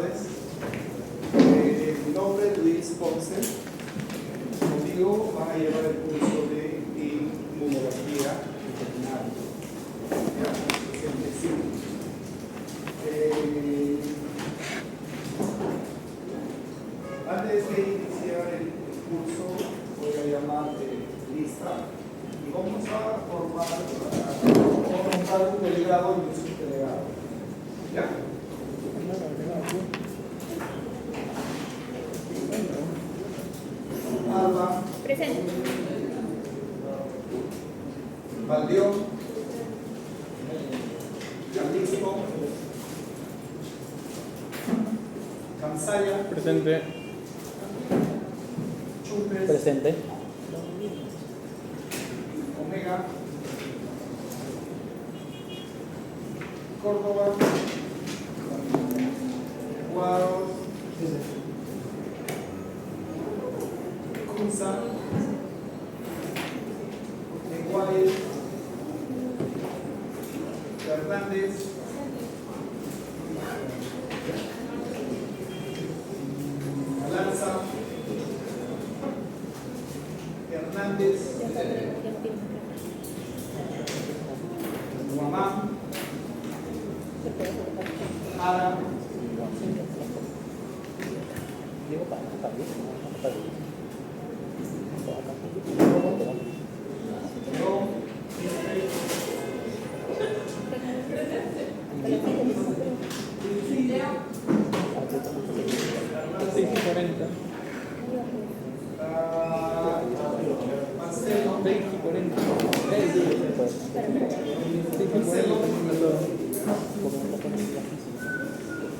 tardes. Mi nombre es Luis Ponce. Conmigo van a llevar el curso de inmunología veterinaria. ¿Ya? Antes de iniciar el curso, voy a llamar lista y vamos a montar un delegado y un subdelegado. ¿Ya? Alba. Presente. Valdión. Jalisco. Cansaya. Presente. Chumpes. Presente. Omega. Córdoba. Cuadros. Cunza. Lenguaje. Fernández. Alanza. Hernández. Guamán. Ara.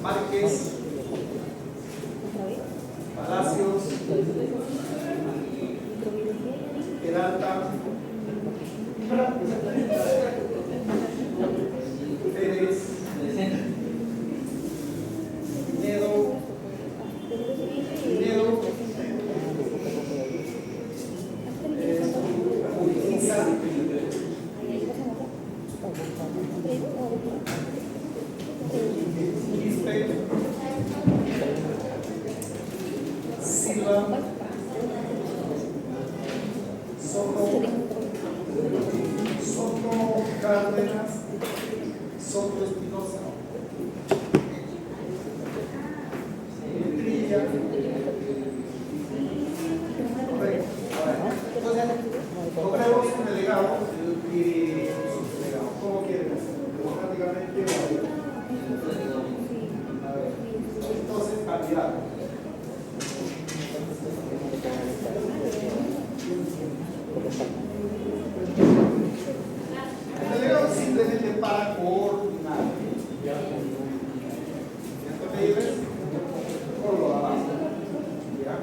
Márquez, Palacios, Peralta, Pérez, Pinedo, Urquiza, Quispe, Silva, Soto Cárdenas, Soto Espinosa, Trilla. Correcto. Entonces, nombremos un delegado y un subdelegado. ¿Cómo quieren hacer? Democráticamente. A ver. Entonces, candidato. El delegado es simplemente para coordinar. ¿Entonces, por lo abajo? ¿Ya?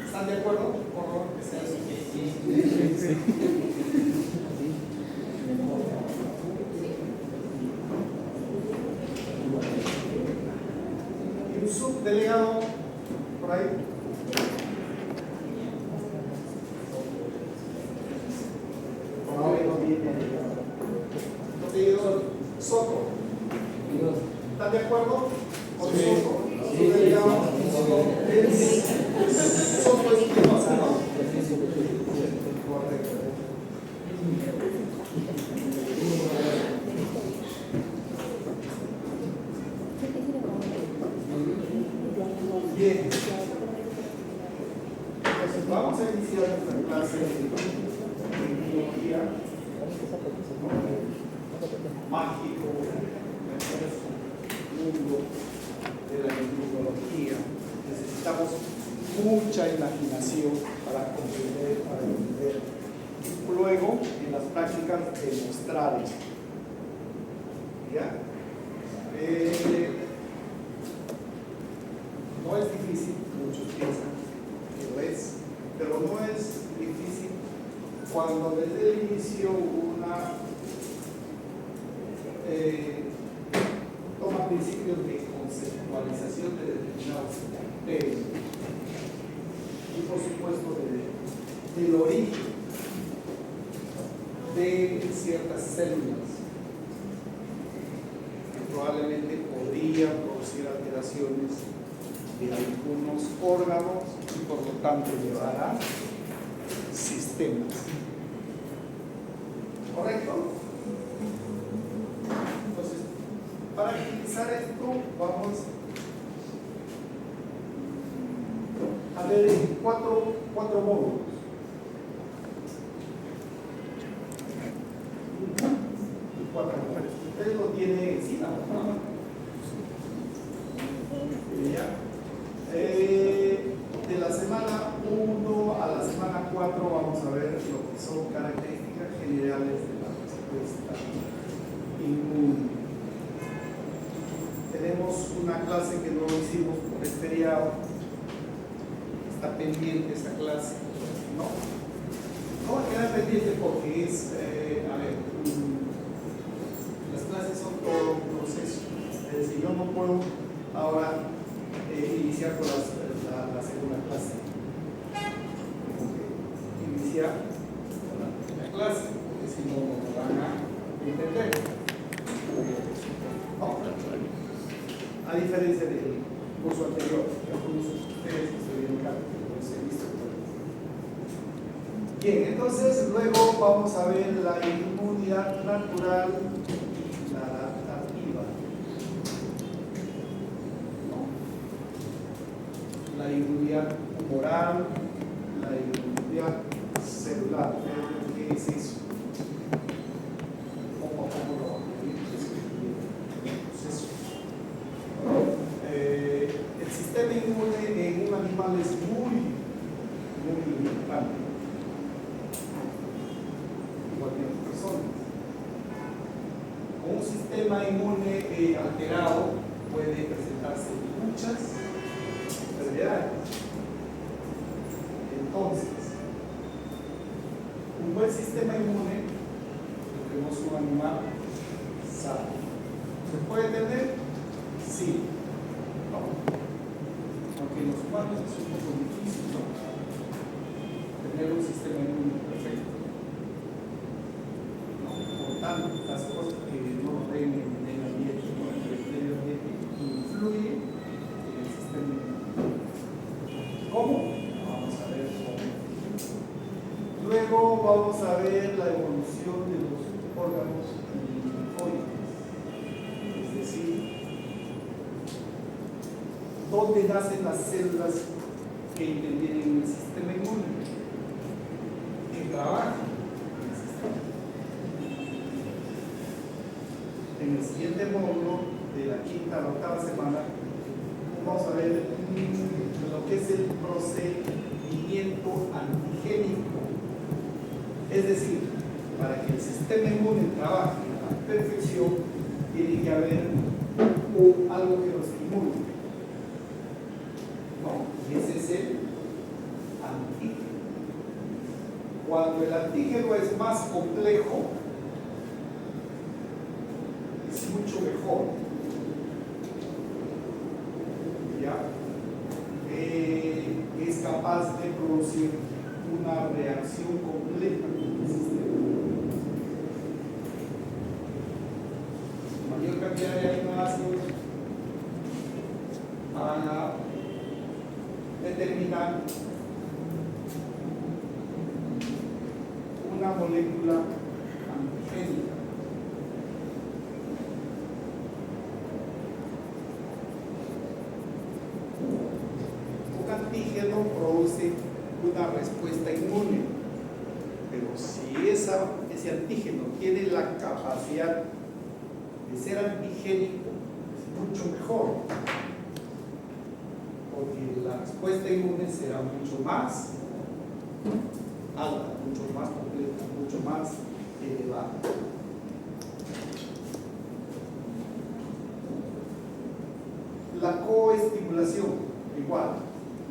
¿Están de acuerdo? Por lo que sea así. Sí. Y un subdelegado por ahí. Soto. ¿Están de acuerdo? Con Soto. Subdelegado. Soto Espinosa, ¿no? Correcto. Bien. Entonces vamos a iniciar nuestra clase de inmunología. Mágico, mundo de la inmunología. Necesitamos mucha imaginación para comprender, para entender. Luego, en las prácticas, demostrar esto. ¿Ya? No es difícil, muchos piensan que lo es, pero no es difícil cuando desde el inicio una toma principios de conceptualización de determinados temas y por supuesto del origen de ciertas células. probablemente podría producir alteraciones de algunos órganos y por lo tanto llevará sistemas. ¿Correcto? Entonces, para utilizar esto, vamos a ver cuatro módulos. Ustedes lo tienen encima, ¿no? De la semana 1 a la semana 4 vamos a ver lo que son características generales de la respuesta inmune. Tenemos una clase que no hicimos por el feriado. Está pendiente esa clase, ¿no? No va a quedar pendiente porque es, las clases son todo un proceso. Es decir, yo no puedo ahora iniciar con la segunda clase. Iniciar con la primera clase, porque si no, no lo van a entender. No. A diferencia del curso anterior, que algunos de ustedes estuvieron acá, no se han visto. Bien, entonces luego vamos a ver la inmunidad natural y la adaptativa. ¿No? La inmunidad humoral, la inmunidad celular. ¿Qué es eso? ¿Cómo lo es eso? El sistema inmune en un animal es muy importante. Igual que en las personas. Con un sistema inmune alterado puede presentarse muchas enfermedades. Entonces, un buen sistema inmune, tenemos un animal sano. ¿Se puede tener? Sí. No. Aunque en los humanos es un poco difícil, ¿no? Tener un sistema inmune perfecto. ¿No? Por tanto, las cosas que no nos ven en el ambiente, ¿no? El ambiente influye en el sistema inmune. ¿Cómo? Vamos a ver cómo. Luego vamos a ver la evolución de los órganos linfoides. Es decir, ¿dónde nacen las células que intervienen en el sistema inmune? Que trabajan en el sistema. En el siguiente módulo de la quinta a la octava semana vamos a ver lo que es el procedimiento antigénico. Es decir, para que el sistema inmune trabaje a la perfección, tiene que haber algo que lo estimule. ¿No? Y ese es el antígeno. Cuando el antígeno es más complejo, es mucho mejor. ¿Ya? Es capaz de producir una reacción completa con el sistema. Mayor cantidad de aminoácidos van a determinar una molécula antigénica. Un antígeno produce una respuesta inmune, pero si ese antígeno tiene la capacidad de ser antigénico, es mucho mejor, porque la respuesta inmune será mucho más alta, mucho más completa, mucho más elevada. La coestimulación, igual,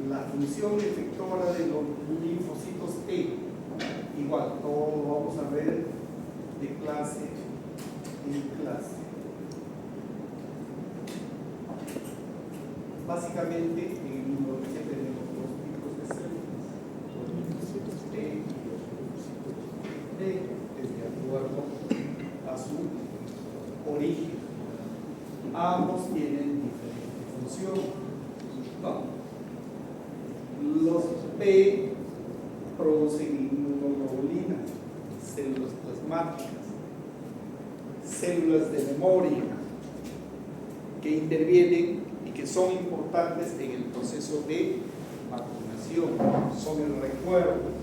la función efectora de los linfocitos T, igual, todo lo vamos a ver de clase en clase. Básicamente, en inmunología tenemos dos tipos de células, los linfocitos T y los linfocitos B, de acuerdo a su origen. ambos tienen diferente función. ¿No? Los B producen inmunoglobulina, células plasmáticas, células de memoria que intervienen y que son importantes en el proceso de vacunación, son el recuerdo.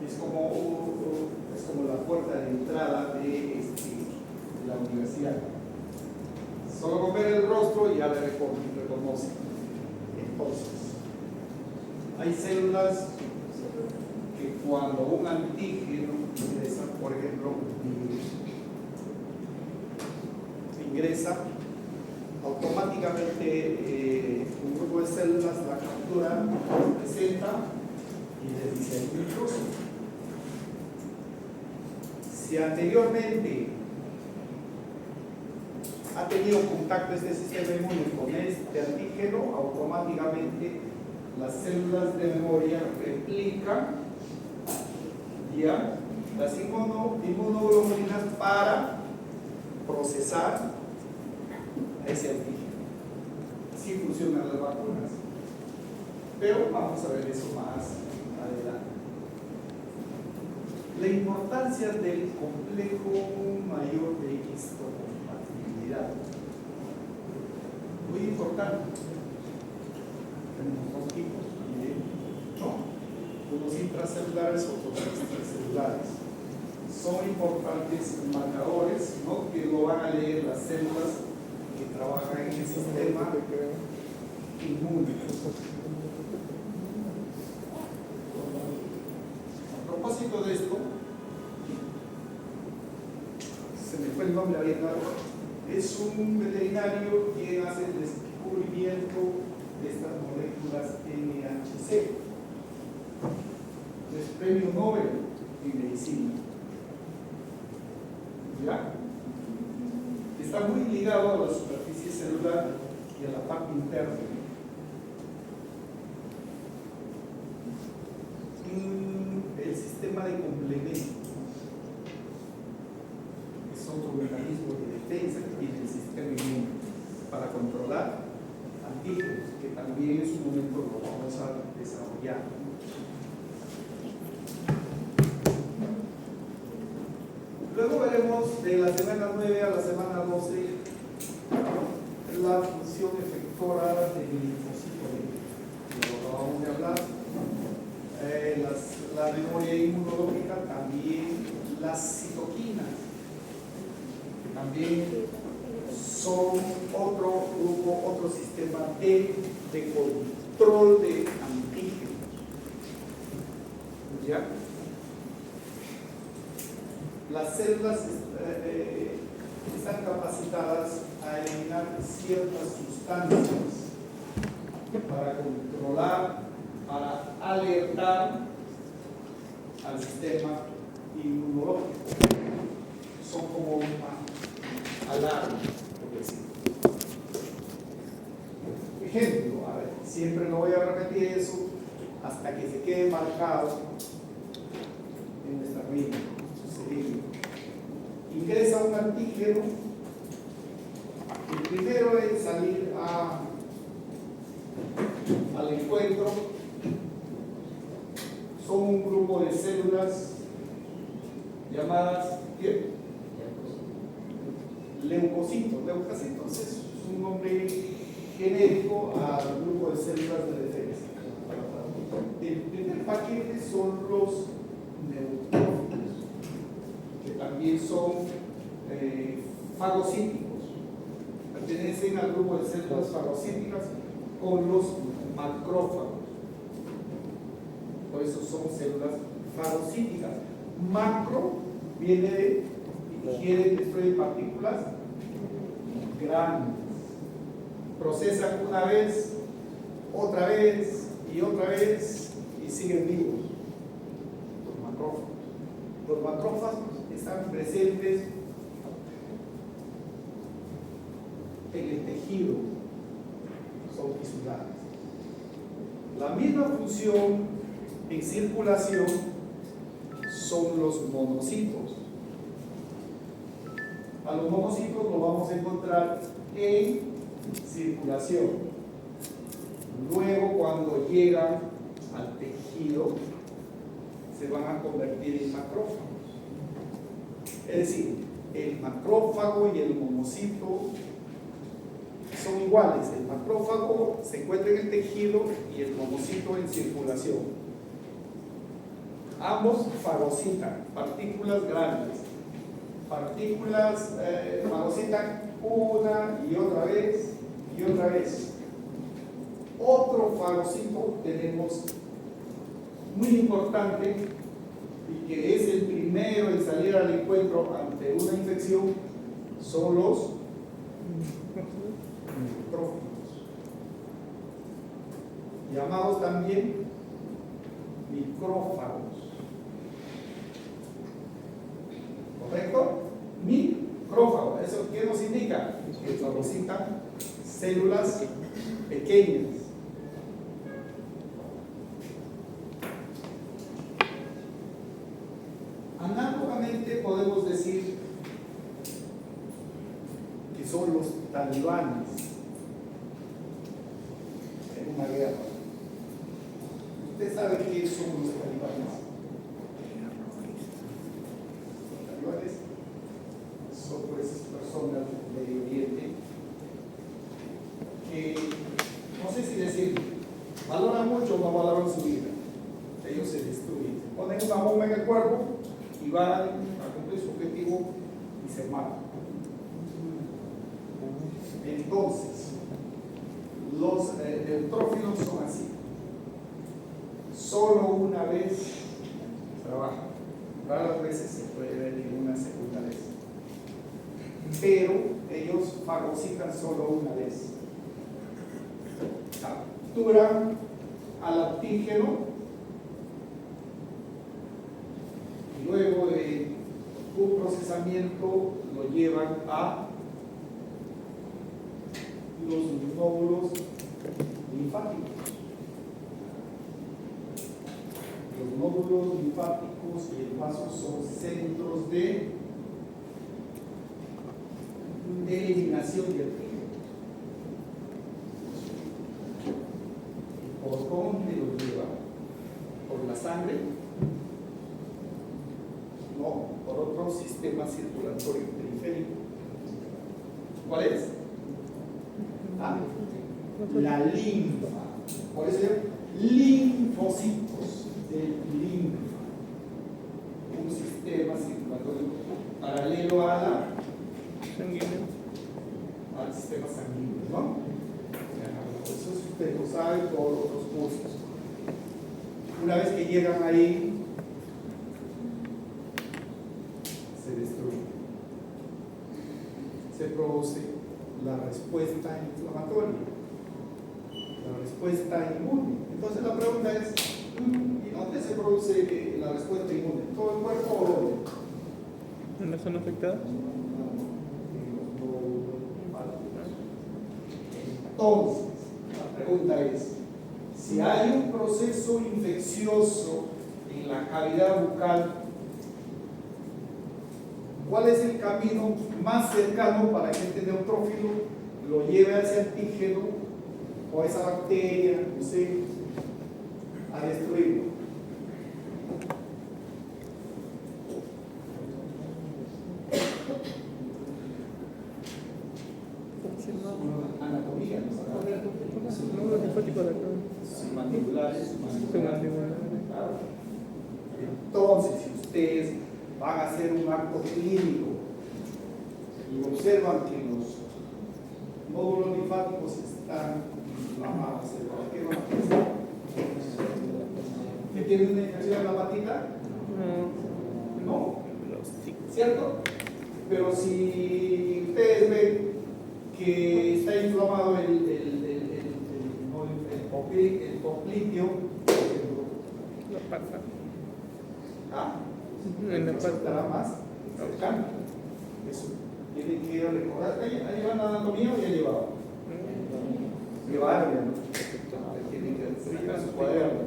Es como la puerta de entrada de la universidad. Solo con ver el rostro ya le reconoce. Entonces, hay células que cuando un antígeno ingresa, por ejemplo, ingresa, automáticamente un grupo de células la captura, lo presenta y les dice hay un intruso. Si anteriormente ha tenido contacto este sistema inmune con este antígeno, automáticamente las células de memoria replican ya las inmunoglobulinas para procesar a ese antígeno. Así funcionan las vacunas. Pero vamos a ver eso más adelante. La importancia del complejo mayor de histocompatibilidad. Muy importante. Tenemos dos tipos, ¿no? Unos intracelulares, otros extracelulares. Son importantes marcadores, ¿no? Que lo van a leer las células que trabajan en el sistema inmune. A propósito de esto, se me fue el nombre ahorita, es un veterinario quien hace el descubrimiento de estas moléculas NHC. Es premio Nobel en medicina. ¿Ya? Está muy ligado a la superficie celular y a la parte interna. El sistema de complemento es otro mecanismo de defensa que tiene el sistema inmune para controlar antígenos, que también en su momento lo vamos a desarrollar. Luego veremos de la semana 9 a la semana 12 la función efectora del linfocito B, de lo que acabamos de hablar. La memoria inmunológica, también las citoquinas, que también son otro grupo, otro sistema de control de antígenos. ¿Ya? Las células están capacitadas a eliminar ciertas sustancias para controlar, para alertar al sistema inmunológico. Son como una alarma, por decirlo. Ejemplo, a ver, siempre lo voy a repetir eso hasta que se quede marcado en nuestra mente. Ingresa un antígeno, el primero es salir al encuentro, son un grupo de células llamadas leucocitos. Leucocitos es un nombre genérico al grupo de células de defensa. El primer paquete son los neutrófilos, que también son fagocíticos, pertenecen al grupo de células fagocíticas con los macrófagos. Por eso son células fagocíticas. Macro viene de quieren destruir partículas grandes, procesan una vez, otra vez y siguen vivos. Los macrófagos están presentes en el tejido, son tisulares. La misma función en circulación son los monocitos. A los monocitos los vamos a encontrar en circulación. Luego, cuando llegan al tejido, se van a convertir en macrófagos. Es decir, el macrófago y el monocito son iguales. El macrófago se encuentra en el tejido y el monocito en circulación. Ambos fagocitan partículas grandes. Partículas fagocitan una y otra vez y otra vez. Otro fagocito tenemos muy importante y que es el primero en salir al encuentro ante una infección, son los neutrófilos, llamados también micrófagos. ¿Correcto? Micrófago. ¿Eso qué nos indica? Que fagocitan células pequeñas. Análogamente podemos decir que son los talibanes en una guerra. ¿Usted sabe qué son los talibanes? Los talibanes son pues personas del Medio Oriente que, no sé si decir, valoran mucho o no valoran su vida. Ellos se destruyen, ponen una bomba en el cuerpo y van a cumplir su objetivo y se matan. Entonces, los neutrófilos son así. Solo una vez trabajan. Raras veces se puede ver en una segunda vez. Pero ellos fagocitan solo una vez. Capturan al antígeno y luego de un procesamiento lo llevan a los nódulos linfáticos. Los nódulos linfáticos y el vaso son centros de eliminación del tejido. ¿Por dónde lo lleva? ¿Por la sangre? No, por otro sistema circulatorio periférico. ¿Cuál es? La linfa. Por eso linfocitos de linfa. Un sistema circulatorio paralelo a la sanguíneo, al sistema sanguíneo, ¿no? Eso usted lo sabe por otros cursos. Una vez que llegan ahí, se destruye. Se produce la respuesta inflamatoria, la respuesta inmune. Entonces la pregunta es, ¿y dónde se produce la respuesta inmune? ¿En todo el cuerpo o dónde? ¿En la zona afectada? Entonces, la pregunta es, si hay un proceso infeccioso en la cavidad bucal, ¿cuál es el camino más cercano para que este neutrófilo lo lleve a ese antígeno o a esa bacteria, no sé, a destruirlo? Anatomía, mandibulares. Claro. Entonces, si ustedes van a hacer un acto clínico y observan que los nódulos linfáticos están inflamados, ¿qué van a pensar? ¿Que tiene una infección en la patita? No. ¿Cierto? Pero si ustedes ven que está inflamado el popliteo, La pata. En la parte más cercana. Eso tienen que recordar. ¿Ahí van a anatomía o ya llevaba? Llevar, tienen que sacar su cuaderno,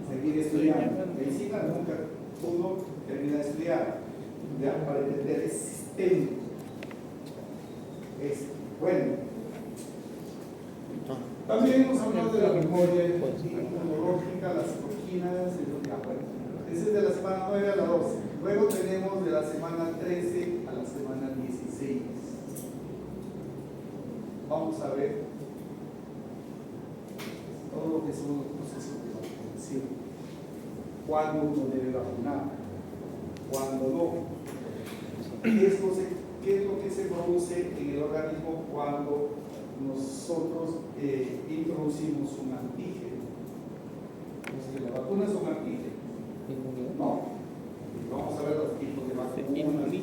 seguir estudiando. Medicina nunca uno termina de estudiar, ya, para entender el sistema. Bueno, también hemos hablado de la memoria inmunológica, las citoquinas, ese es de la semana 9 a la 12. Luego tenemos de la semana 13 a la semana 16. Vamos a ver todo lo que son los procesos de vacunación. Cuándo uno debe vacunar, cuándo no. ¿Qué es lo que se produce en el organismo cuando nosotros introducimos un antígeno? ¿La vacuna es un antígeno? No. Vamos a ver los tipos de vacunas.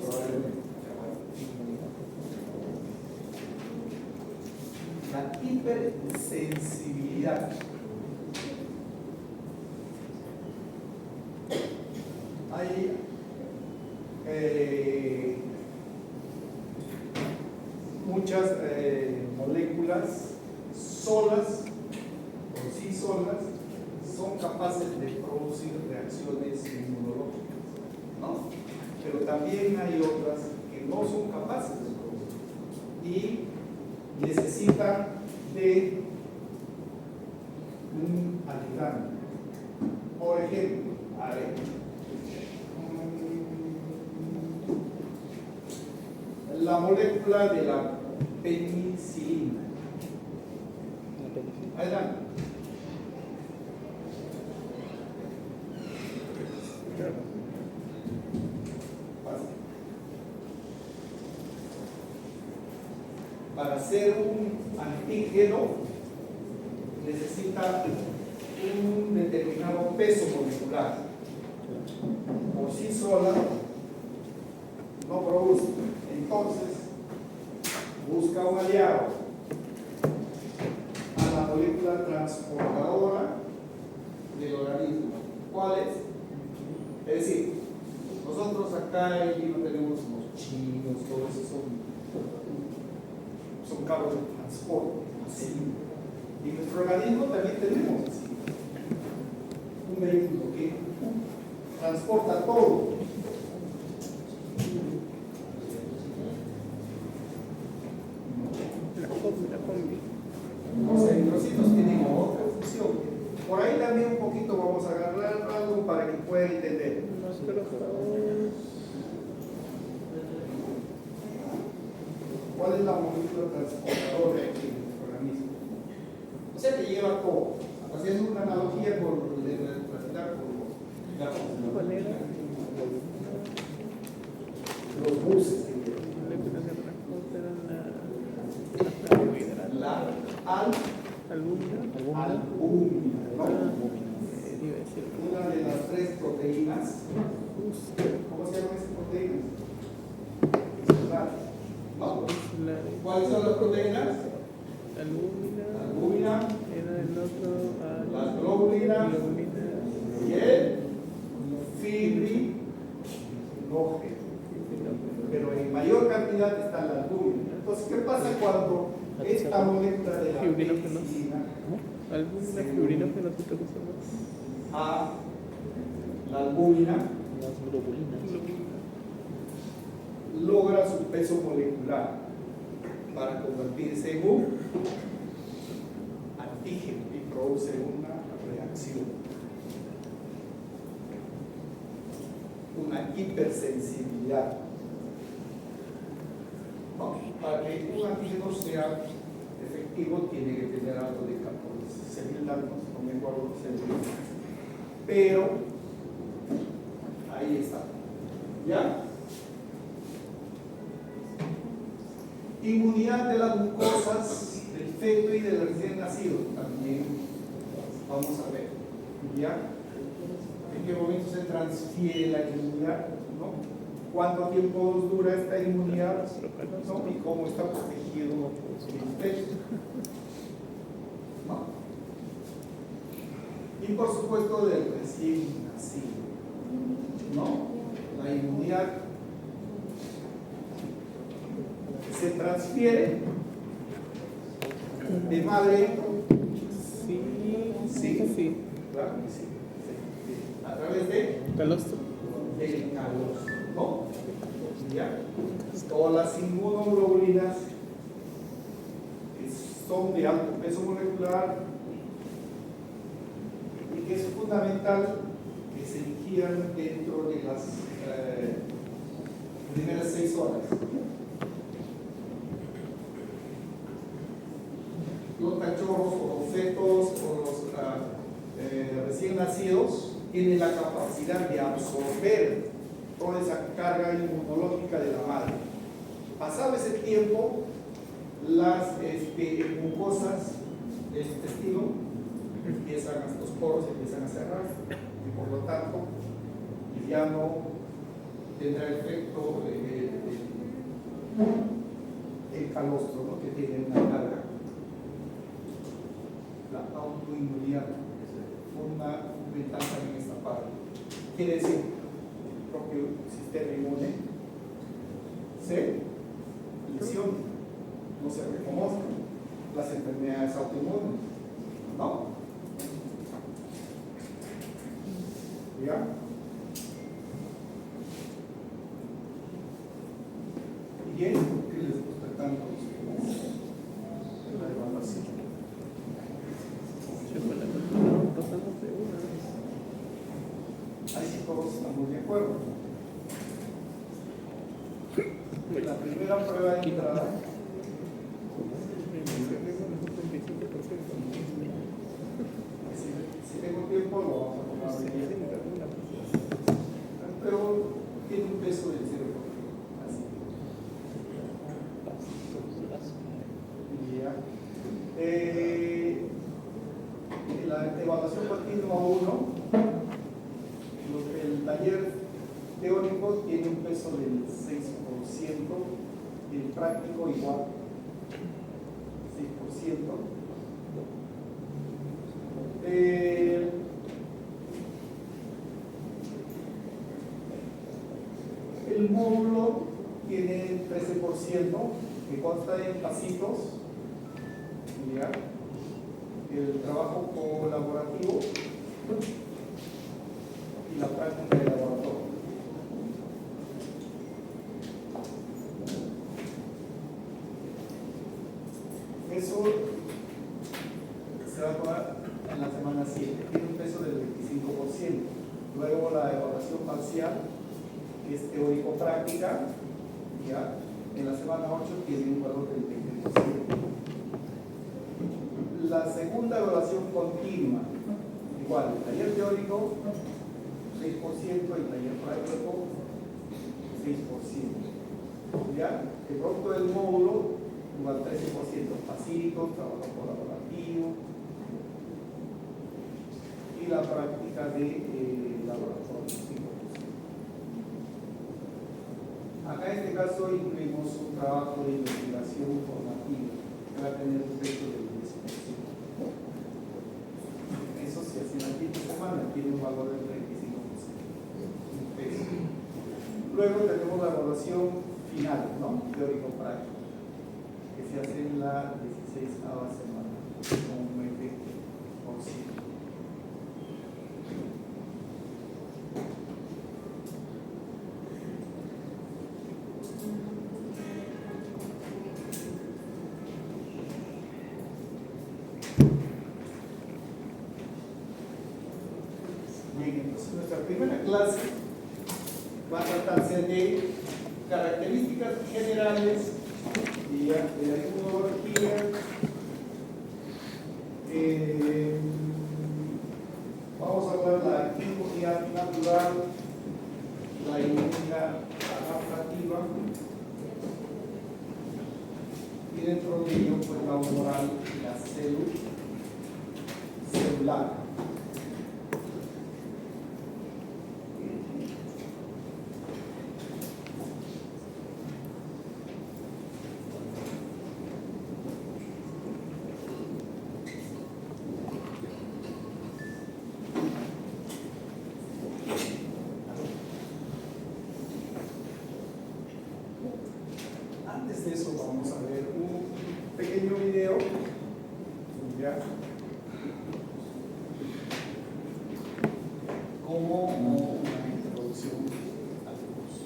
La hipersensibilidad. Hay muchas moléculas solas, por sí solas, son capaces de producir reacciones inmunológicas, ¿no? Pero también hay otras que no son capaces de producir y necesitan de un ayudante. Por ejemplo, a ver, la molécula de la penicilina. Adelante. Para hacer un antígeno necesita un determinado peso molecular. Por sí sola no produce. Entonces busca un aliado a la molécula transportadora del organismo. ¿Cuál es? Es decir, nosotros acá en Lima tenemos los chinos, todos esos son cabos de transporte, así. Y en nuestro organismo también tenemos así un vehículo que transporta todo. Los eritrocitos tienen otra función. Por ahí también un poquito vamos a agarrar algo para que puedan entender. ¿Cuál es la molécula transportadora aquí en nuestro organismo? O sea que lleva todo. Haciendo una analogía con la electricidad, los buses que llevan. La albúmina, ¿no? Una de las 3 proteínas. ¿Cómo se llaman esas proteínas? ¿No? ¿Cuáles son las proteínas? Albúmina, la globulina y el fibrinógeno. Pero en mayor cantidad está la albúmina. Entonces, ¿qué pasa cuando esta molécula de la penicilina a la albúmina logra su peso molecular para convertirse en un antígeno y produce una reacción, una hipersensibilidad? No, para que un antígeno sea efectivo tiene que tener algo de 14.000 datos, no me acuerdo, pero ahí está. ¿Ya? Inmunidad de las mucosas del feto y del recién nacido también vamos a ver. ¿Ya? ¿En qué momento se transfiere la inmunidad? ¿No? ¿Cuánto tiempo dura esta inmunidad? ¿No? ¿Y cómo está protegido el feto? ¿No? Y por supuesto del recién nacido, ¿no? La inmunidad se transfiere de madre. Sí, claro que sí. A través de Calostro. del calostro, ¿no? ¿Ya? Todas las inmunoglobulinas son de alto peso molecular y que es fundamental que se ingieran dentro de las primeras 6 horas. Los cachorros o los fetos o los recién nacidos tienen la capacidad de absorber toda esa carga inmunológica de la madre. Pasado ese tiempo, las mucosas del intestino empiezan, los poros empiezan a cerrar y por lo tanto ya no tendrá efecto el calostro, ¿no?, que tiene una carga. La autoinmunidad fundamental también en esta parte. Quiere decir, el propio sistema inmune se lesiona, no se reconozcan las enfermedades autoinmunes, ¿no? ¿Ya? Bien, ¿por qué les gusta tanto la evaluación? Ahí sí todos estamos de acuerdo. La primera prueba de entrada si tengo tiempo lo vamos a tomar de día. Pero tiene un peso del 0%. Así. Ya. La evaluación continua 1, el taller teórico tiene un peso del 6%, y el práctico igual, 6%. El módulo tiene 13%, que consta de pasitos, ¿ya? El trabajo colaborativo y la práctica de laboratorio. Eso se va a tomar en la semana 7, tiene un peso del 25%. Luego la evaluación parcial, que es teórico-práctica, ¿ya? En la semana 8 tiene un valor del 20%. La segunda evaluación continua, igual, el taller teórico 6%, el taller práctico 6%. ¿Ya? De pronto el módulo igual 13%, pasitos, trabajo colaborativo y la práctica de laboratorio 5%. Acá en este caso incluimos un trabajo de investigación formativa que va a tener un peso del 10%. Eso se hace en la quinta semana, tiene un valor del 35%. Luego tenemos la evaluación final, ¿no? Teórico-práctico, que se hace en la 16ª semana, con un 9%. Bien, entonces nuestra primera clase va a tratarse de características generales de la inmunología. Vamos a hablar de la inmunidad natural, la inmunidad adaptativa y dentro de ello pues la humoral y la celular. Antes de eso vamos a ver un pequeño video, ¿ya? Como una introducción al curso.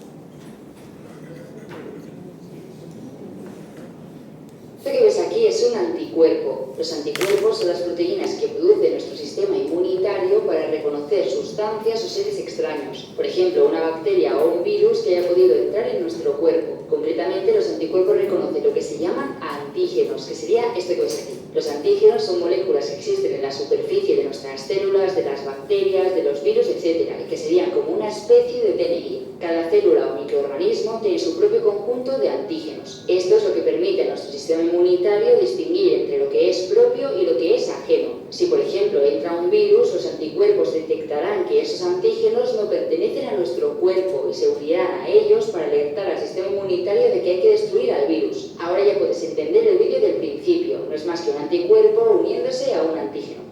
Esto que ves aquí es un anticuerpo? Los anticuerpos son las proteínas que produce nuestro sistema inmunitario para reconocer sustancias o seres extraños. Por ejemplo, una bacteria o un virus que haya podido entrar en nuestro cuerpo. Concretamente, los anticuerpos reconocen lo que se llaman antígenos, que sería esto que ves aquí. Los antígenos son moléculas que existen en la superficie de nuestras células, de las bacterias, de los virus, etc., y que serían como una especie de DNI. Cada célula o microorganismo tiene su propio conjunto de antígenos. Esto es lo que permite a nuestro sistema inmunitario distinguir entre lo que es propio y lo que es ajeno. Si, por ejemplo, entra un virus, los anticuerpos detectarán que esos antígenos no pertenecen a nuestro cuerpo y se unirán a ellos para alertar al sistema inmunitario de que hay que destruir al virus. Ahora ya puedes entender el vídeo del principio. No es más que un anticuerpo uniéndose a un antígeno.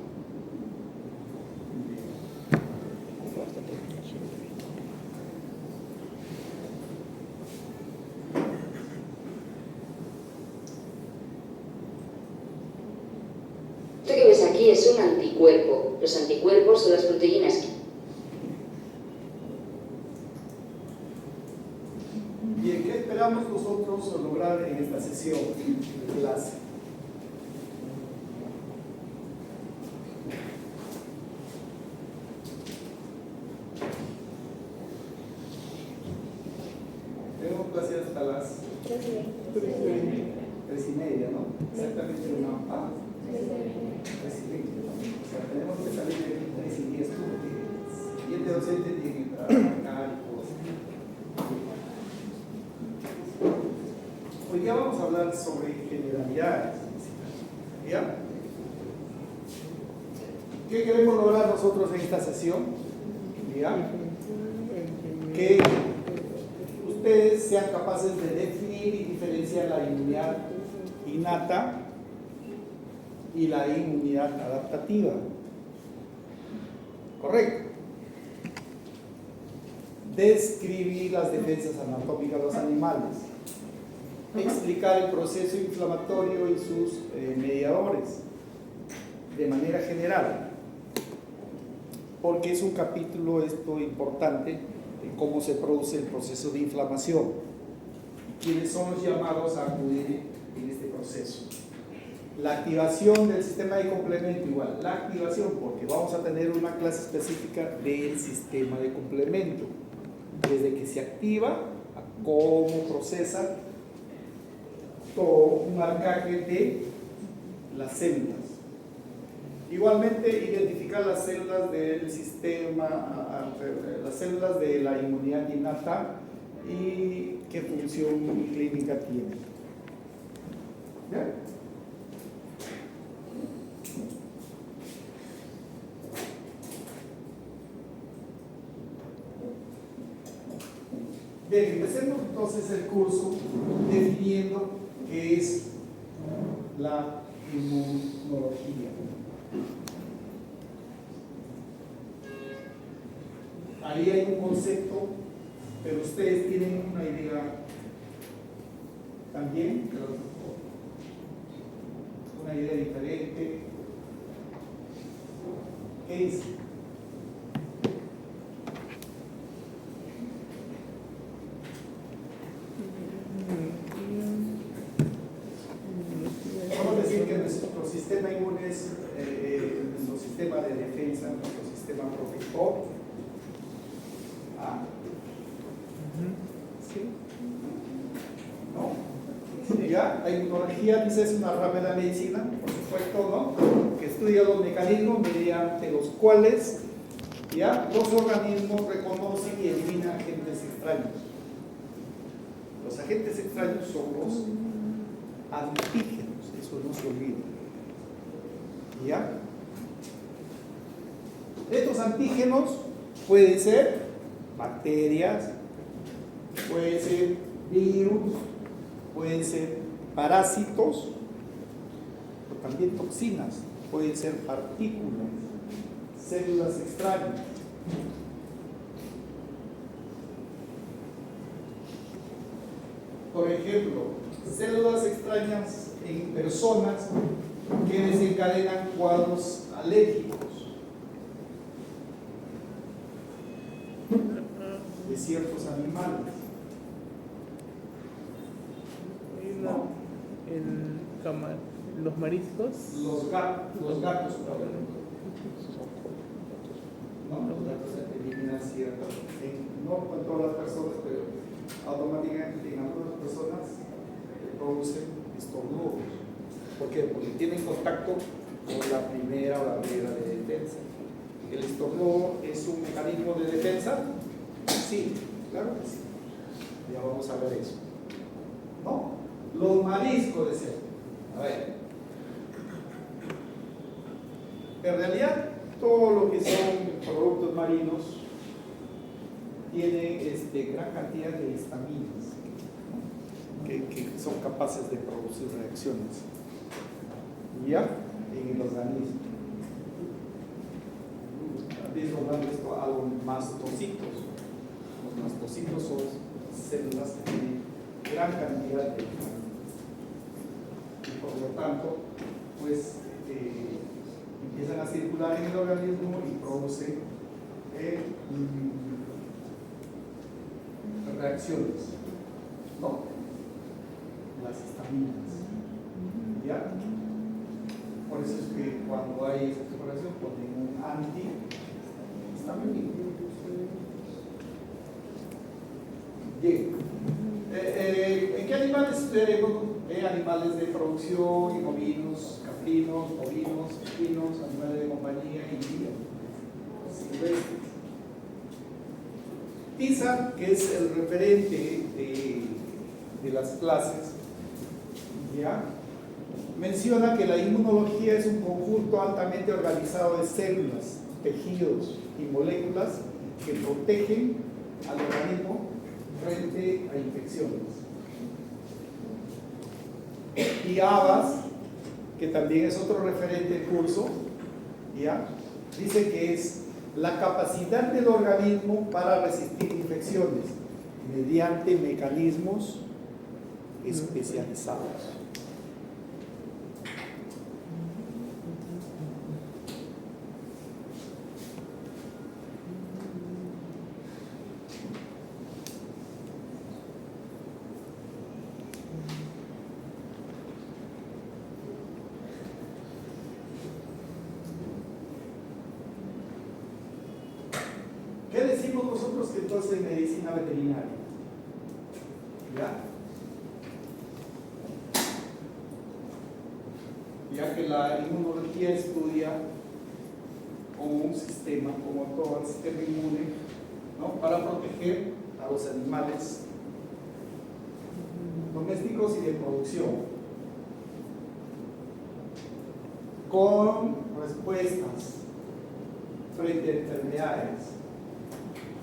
Esto que ves aquí es un anticuerpo. Los anticuerpos son las proteínas que... Bien, ¿qué esperamos nosotros lograr en esta sesión de clase? Tenemos clase hasta las 3:30, ¿no? Exactamente una hora. 3:20, ¿no? O sea, tenemos que salir de 3:10 porque el siguiente docente tiene que trabajar y cosas. Hoy día vamos a hablar sobre generalidades. ¿Ya? ¿Qué queremos lograr nosotros en esta sesión? ¿Ya? Que ustedes sean capaces de definir y diferenciar la inmunidad innata y la inmunidad adaptativa. ¿Correcto? Describir las defensas anatómicas de los animales. Explicar el proceso inflamatorio y sus mediadores de manera general, porque es un capítulo esto importante en cómo se produce el proceso de inflamación y quiénes son los llamados a acudir en este proceso. La activación del sistema de complemento, igual, la activación, porque vamos a tener una clase específica del sistema de complemento, desde que se activa a cómo procesa todo un marcaje de las células. Igualmente, identificar las células del sistema, las células de la inmunidad innata y qué función clínica tiene. ¿Ya? Bien, empecemos entonces el curso definiendo qué es la inmunología. Ahí hay un concepto, pero ustedes tienen una idea también, una idea diferente. ¿Qué es? Vamos a decir que nuestro sistema inmune es nuestro sistema de defensa, nuestro sistema protector. Sí. ¿No? ¿Ya? La inmunología, dice, es una rama de la medicina, por supuesto, ¿no? Que estudia los mecanismos mediante los cuales ya los organismos reconocen y eliminan agentes extraños. Los agentes extraños son los antígenos, eso no se olvida. ¿Ya? Estos antígenos pueden ser bacterias, pueden ser virus, pueden ser parásitos, pero también toxinas, pueden ser partículas, células extrañas. Por ejemplo, células extrañas en personas que desencadenan cuadros alérgicos de ciertos animales. El Los mariscos. Los gatos, perdón. ¿No? Los gatos eliminan ciertas, no con todas las personas, pero automáticamente en algunas personas producen estornudos. ¿Por qué? Porque tienen contacto con la primera barrera de defensa. ¿El estornudo es un mecanismo de defensa? Sí, claro que sí. Ya vamos a ver eso. ¿No? Los mariscos, decía. A ver. En realidad, todo lo que son productos marinos tiene gran cantidad de histaminas, ¿no? que son capaces de producir reacciones ya en el organismo. Desdoblando esto a los mastocitos. Los mastocitos son células que tienen gran cantidad de histaminas y por lo tanto pues empiezan a circular en el organismo y producen reacciones, no, las histaminas, ¿ya? Por eso es que cuando hay esa separación ponen un antihistamínico. Bien, ¿en qué animales tenemos? Animales de producción, bovinos, caprinos, bovinos, equinos, animales de compañía y silvestres. TISA, que es el referente de las clases, ¿ya? Menciona que la inmunología es un conjunto altamente organizado de células, tejidos y moléculas que protegen al organismo frente a infecciones. Y ABAS, que también es otro referente del curso, ¿ya? Dice que es la capacidad del organismo para resistir infecciones mediante mecanismos especializados. ¿Qué decimos nosotros que entonces en medicina veterinaria? Ya que la inmunología estudia como un sistema, como todo el sistema inmune, ¿no? Para proteger a los animales domésticos y de producción con respuestas frente a enfermedades,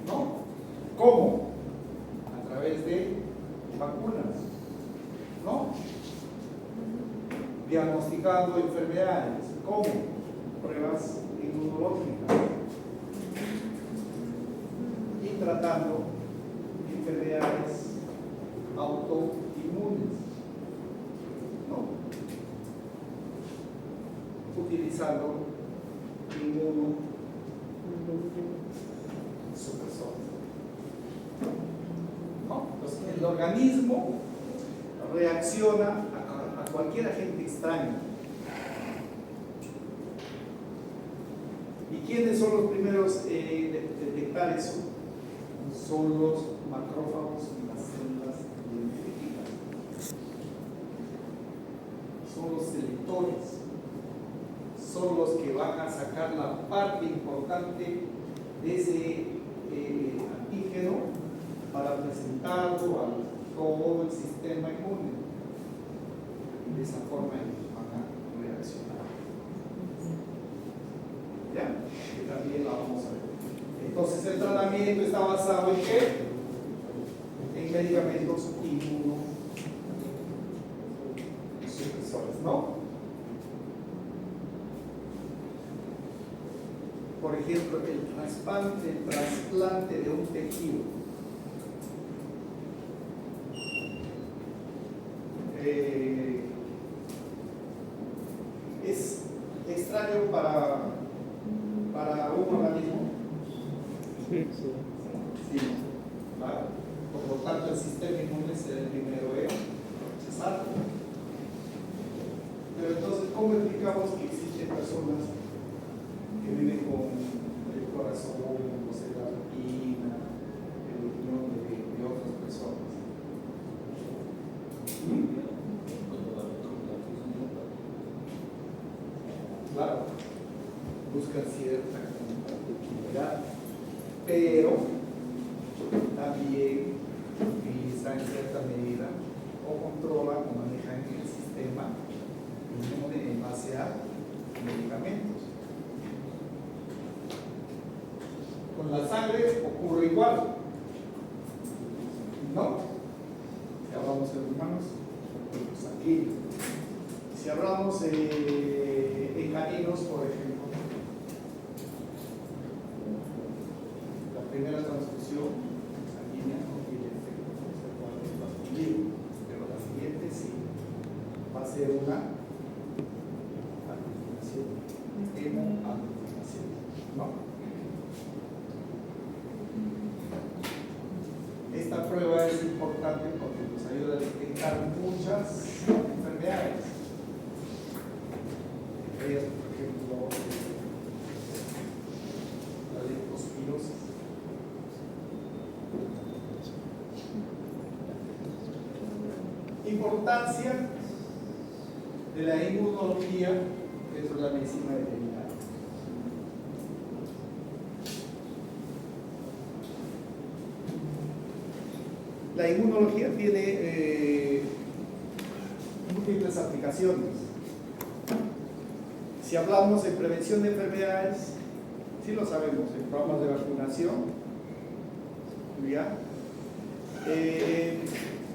¿no? ¿Cómo? A través de vacunas, ¿no? Diagnosticando enfermedades, ¿cómo? Pruebas inmunológicas y tratando enfermedades autoinmunes, ¿no? Utilizando inmunosupresores. ¿No? Entonces, el organismo reacciona a cualquier agente extraño. ¿Y quiénes son los primeros en detectar eso? Son los macrófagos y las células linfíticas. Son los selectores. Son los que van a sacar la parte importante de ese antígeno para presentarlo a todo el sistema inmune. Y de esa forma ellos van a reaccionar. ¿Ya? Que también la vamos a ver. Entonces el tratamiento está basado en ¿qué? En medicamentos inmunosupresores, ¿no? Por ejemplo, el trasplante de un tejido. Es extraño para un organismo. Sí. Sí, claro. Por lo tanto, el sistema inmune será el primero en rechazarlo. Pero ¿cómo explicamos que existen personas que viven con el corazón, o sea, la rutina, el opinión de otras personas? Claro, buscan cierta compatibilidad, pero también utilizan en cierta medida o controlan o manejan el sistema inmune en base a medicamentos. Con la sangre ocurre igual, ¿no? Si hablamos de humanos, sanguíneos. Si hablamos en caninos, por ejemplo, la primera transfusión sanguínea no tiene efecto pastillero, pero la siguiente sí va a ser una aglutinación, hemoaglutinación, ¿no? Esta prueba es importante porque nos ayuda a detectar muchas enfermedades. Ellas, por ejemplo, la leptospirosis. Importancia de la inmunología dentro de la medicina veterinaria. La inmunología tiene múltiples aplicaciones. Si hablamos de prevención de enfermedades, sí lo sabemos, en programas de vacunación, ¿ya?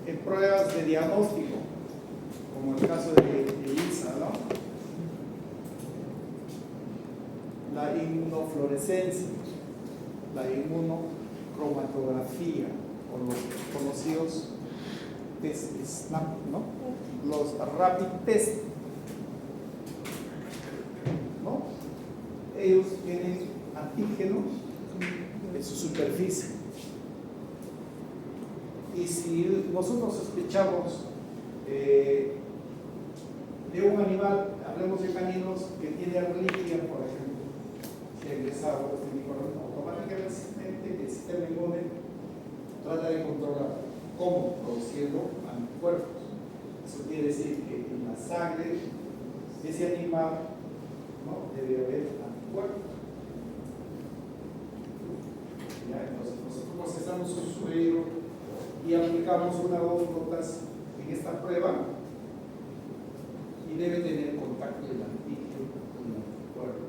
En pruebas de diagnóstico, como el caso de ELISA, ¿no? La inmunofluorescencia, la inmunocromatografía, o los conocidos test SNAP, ¿no? Los rapid test, ¿no? Ellos tienen antígenos en su superficie. Y si nosotros sospechamos de un animal, hablemos de caninos, que tiene reliquia, por ejemplo, si ha ingresado este microorganismo, automáticamente el sistema inmune trata de controlar. ¿Cómo? Produciendo anticuerpos. Eso quiere decir que en la sangre de ese animal, ¿no?, debe haber anticuerpos. ¿Ya? Entonces nosotros procesamos un suero y aplicamos una o dos gotas en esta prueba y debe tener contacto del antígeno con el anticuerpo.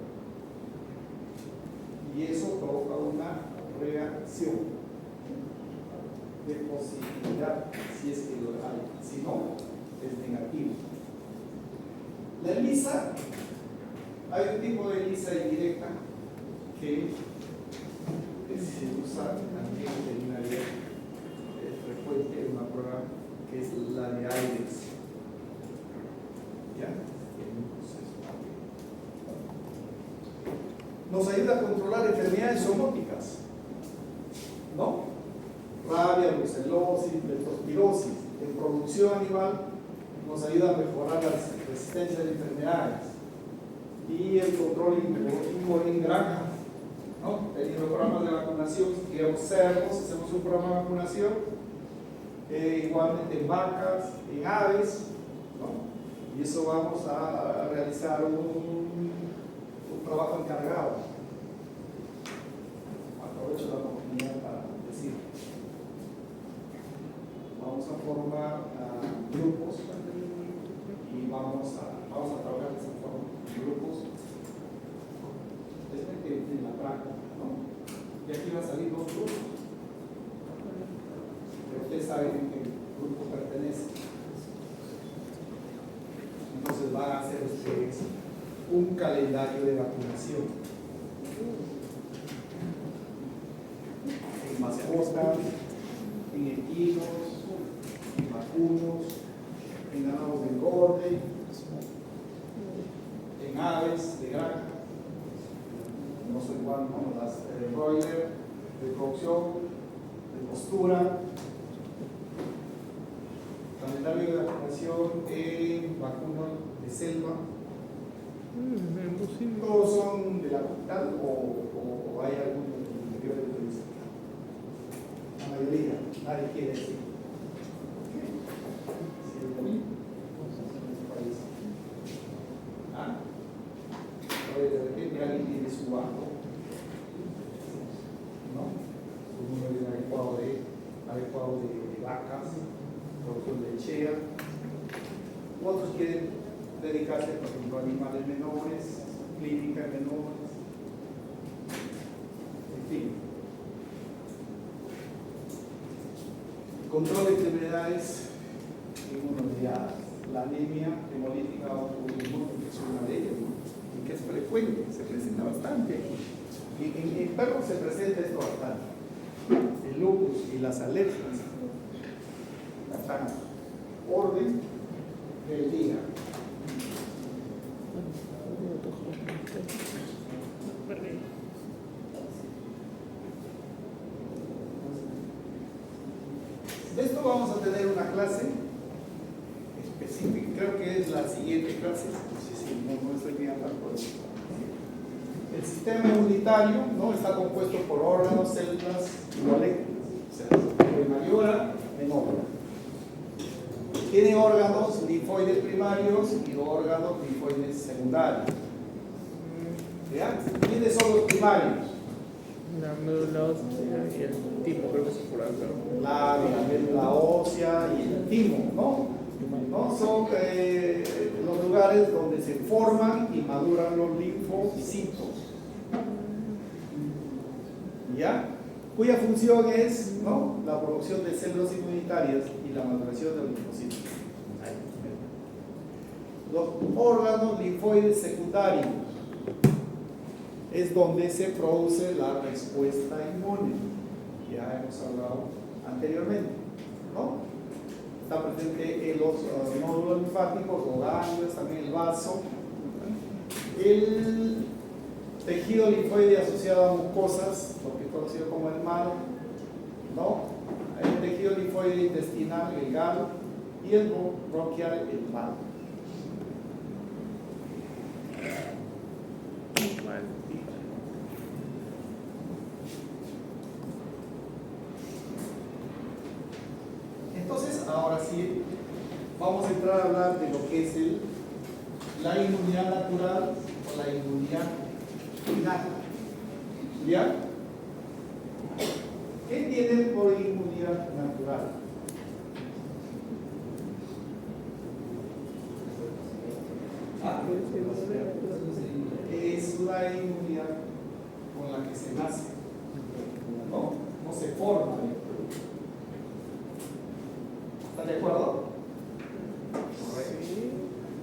Y eso provoca una reacción de positividad, si es que lo hay, si no, es negativo. La ELISA, hay un tipo de ELISA indirecta que se usa también en veterinaria frecuente, en una prueba que es la de AIDES. ¿Ya? Nos ayuda a controlar enfermedades zoonóticas, ¿no? Rabia, brucelosis, leptospirosis. En producción animal nos ayuda a mejorar la resistencia de enfermedades y el control inmunológico en granja, ¿no? Teniendo programas de vacunación, que observamos, hacemos un programa de vacunación, igualmente en vacas, en aves, ¿no? Y eso vamos a realizar un trabajo encargado. Aprovecho la oportunidad para decir, vamos a formar grupos y vamos a trabajar de esa forma, grupos, especialmente en la práctica, ¿no? Y aquí van a salir dos grupos, pero ustedes saben en qué grupo pertenece. Entonces van a hacer ustedes un calendario de vacunación en mascotas, en equinos, en vacunos, en ganados de engorde, en aves de granja, no sé cuál, ¿no? Las broiler, de producción, de postura, calendario de vacunación en vacunos de selva, Imposible. ¿Todos son de la capital o hay algunos del interior del país? La mayoría, nadie quiere decir. Sí, el domingo. País. ¿Ah? O de repente alguien tiene su banco, ¿no? Un número adecuado de vacas, producción lechera. Otros quieren dedicarse, por ejemplo, a animales menores, clínicas menores, en fin. Control de enfermedades inmunomediadas. La anemia hemolítica autoinmune es una de ellas, ¿no? Y que es frecuente, se presenta bastante. Y en perros se presenta esto bastante. El lupus y las alergias están orden del día. De esto vamos a tener una clase específica, creo que es la siguiente clase. Sí, no estoy mirando por eso. El sistema inmunitario, ¿no?, está compuesto por órganos, células y moléculas, o sea, de mayor a menor. Tiene órganos linfoides primarios y órganos linfoides secundarios. ¿Ya? ¿Quiénes son los primarios? La médula ósea y el timo, creo que es por acá. La médula ósea y el timo, ¿no? Son los lugares donde se forman y maduran los linfocitos. ¿Ya? Cuya función es, ¿no?, la producción de células inmunitarias y la maduración de los linfocitos. Los órganos linfoides secundarios es donde se produce la respuesta inmune. Ya hemos hablado anteriormente, ¿no? Está presente en los nódulos linfáticos, los ganglios, también el vaso, el tejido linfoide asociado a mucosas, lo que es conocido como el MAL, ¿no? El tejido linfoide intestinal, el GAL, y el bronquial, el MAL. Entonces, ahora sí, vamos a entrar a hablar de lo que es la inmunidad natural o la inmunidad innata. ¿Ya? ¿Qué tienen por inmunidad natural? Es la inmunidad con la que se nace, no se forma. ¿Están de acuerdo?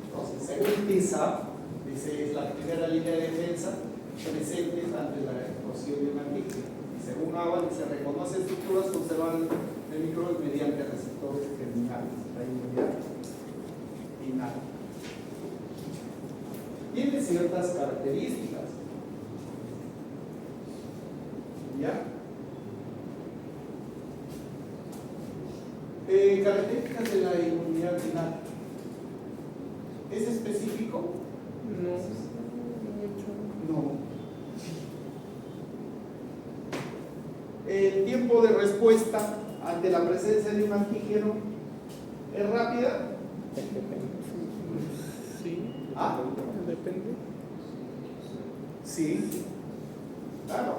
Entonces, según PISA, dice, es la primera línea de defensa presente ante la explosión de una antígeno. Y según ABA, se reconoce estructuras conservadas de microbios mediante receptores terminales. La inmunidad innata tiene ciertas características. ¿Ya? Características de la inmunidad innata. ¿Es específico? No. El tiempo de respuesta ante la presencia de un antígeno es rápida. Sí. ¿Ah? Depende. Sí. Claro.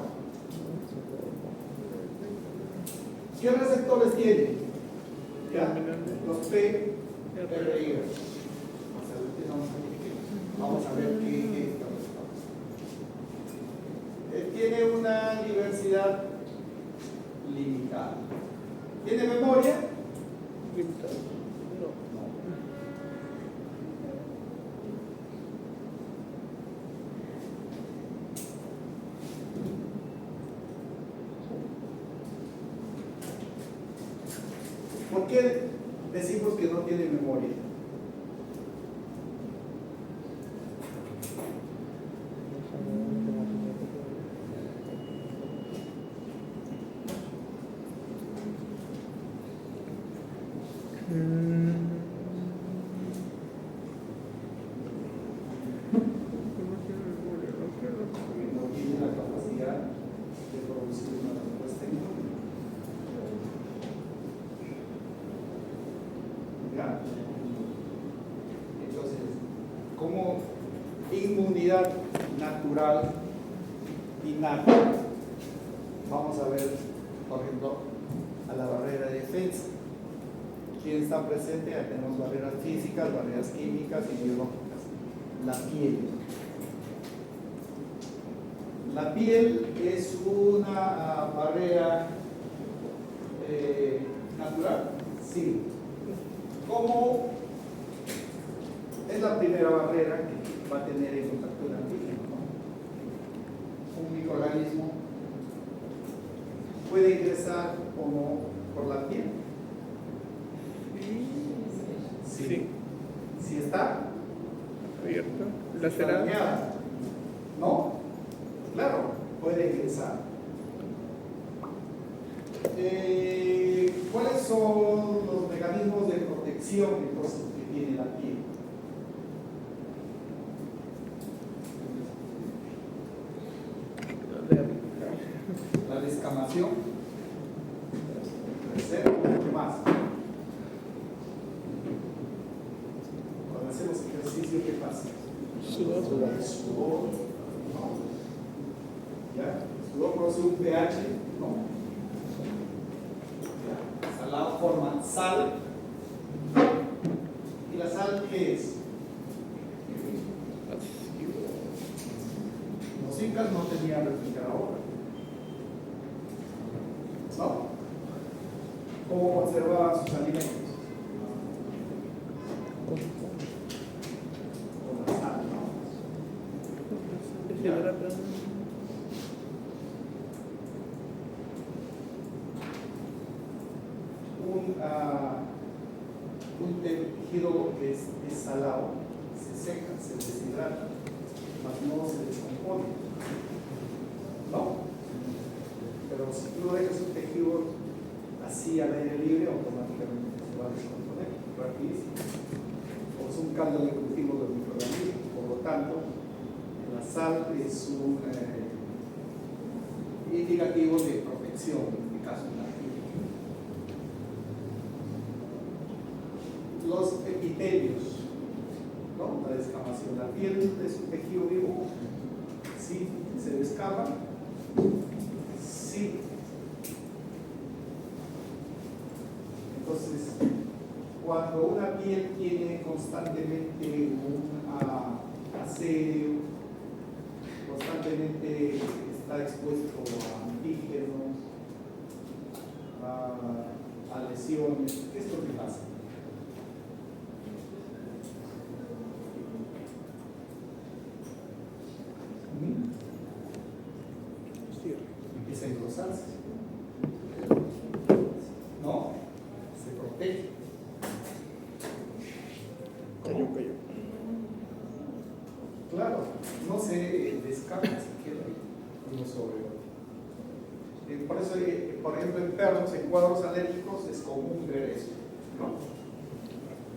¿Qué receptores tiene? ¿Ya? Los P, RI. Vamos a ver qué tiene una diversidad limitada. ¿Tiene memoria? Limitado. ¿Por qué decimos que no tiene memoria? americana. Entonces, como inmunidad natural innata, vamos a ver, por ejemplo, a la barrera de defensa. ¿Quién está presente? Ya tenemos barreras físicas, barreras químicas y biológicas. La piel. La piel es una barrera natural, sí. ¿Cómo es la primera barrera que va a tener en contacto el antígeno, ¿no? Un microorganismo puede ingresar o no por la piel. Sí. Si está Abierto. está Lacerado. dañada, ¿no? Claro, puede ingresar. ¿Cuáles son los mecanismos de protección entonces que tiene la piel? La descamación. Tercero, ¿qué más? Cuando hacemos ejercicio, ¿qué pasa? Sudor. Sudor, ¿no? ¿Ya? El sudor produce un pH, ¿no? ¿Ya? Salado forma sal. ¿Y la sal qué es? Los incas no tenían refrigerador, ¿no? ¿Cómo conservaban sus alimentos? Con la sal, ¿no? Deshidratan. Un tejido que es salado se seca, se deshidrata, mas no se descompone, ¿no? Pero si tú dejas un tejido así al aire libre, automáticamente se va a descomponer rapidísimo. O es un caldo de cultivo de los microorganismos. Por lo tanto, la sal es un indicativo de protección, en este caso en la piel. Los epitelios, ¿no? La descamación. La piel es un tejido vivo. Sí, se descama. Sí. Entonces, cuando una piel tiene constantemente un aseo, constantemente está expuesto a antígenos, a lesiones, ¿qué es lo que pasa? Empieza a engrosarse, ¿no? Se protege. Cayó. Claro, no se descarga, se queda ahí, no sobre. Por eso, por ejemplo, en perros, en cuadros alérgicos, es común ver eso, ¿no?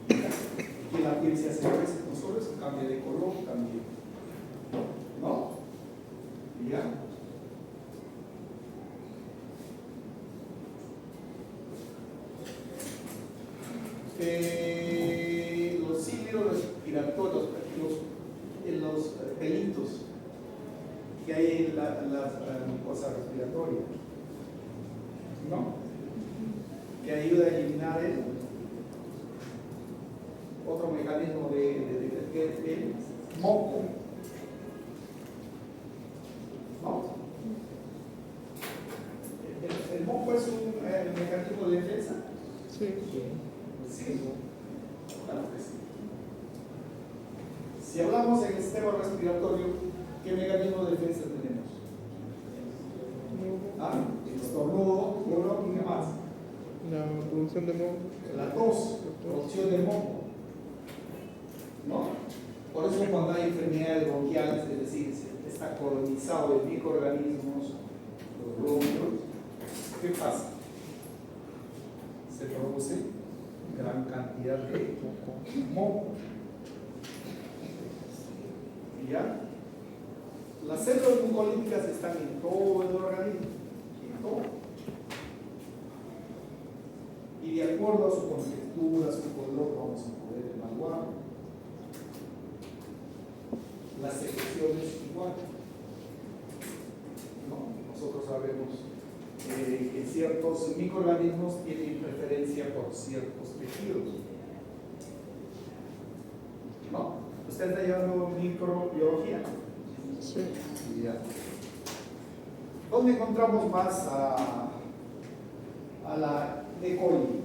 Que la piel se hace gruesa, no solo eso, cambia de color también, ¿no? Y ya. Los cilios respiratorios, los pelitos que hay en la mucosa respiratoria, ¿no? Que ayuda a eliminar otro mecanismo de moco, ¿no? ¿El moco es un mecanismo de defensa? Sí. Sí, claro que sí. Si hablamos en el sistema respiratorio, ¿qué mecanismo de defensa tenemos? El estornudo, ¿y qué más? La producción de moco. La tos, producción de moco, ¿no? Por eso cuando hay enfermedades bronquiales, es decir, está colonizado de microorganismos, los bronquios, ¿qué pasa? Se produce gran cantidad de moco. ¿Y ya? Las células mucolíticas están en todo el organismo, en todo. Y y de acuerdo a su contextura, su color, vamos a poder evaluar. Las secreciones igual. ¿No? Nosotros sabemos que ciertos microorganismos tienen preferencia por ciertos tejidos. ¿No? ¿Usted está llevando microbiología? Sí. Sí, ya. ¿Dónde encontramos más a la E. coli?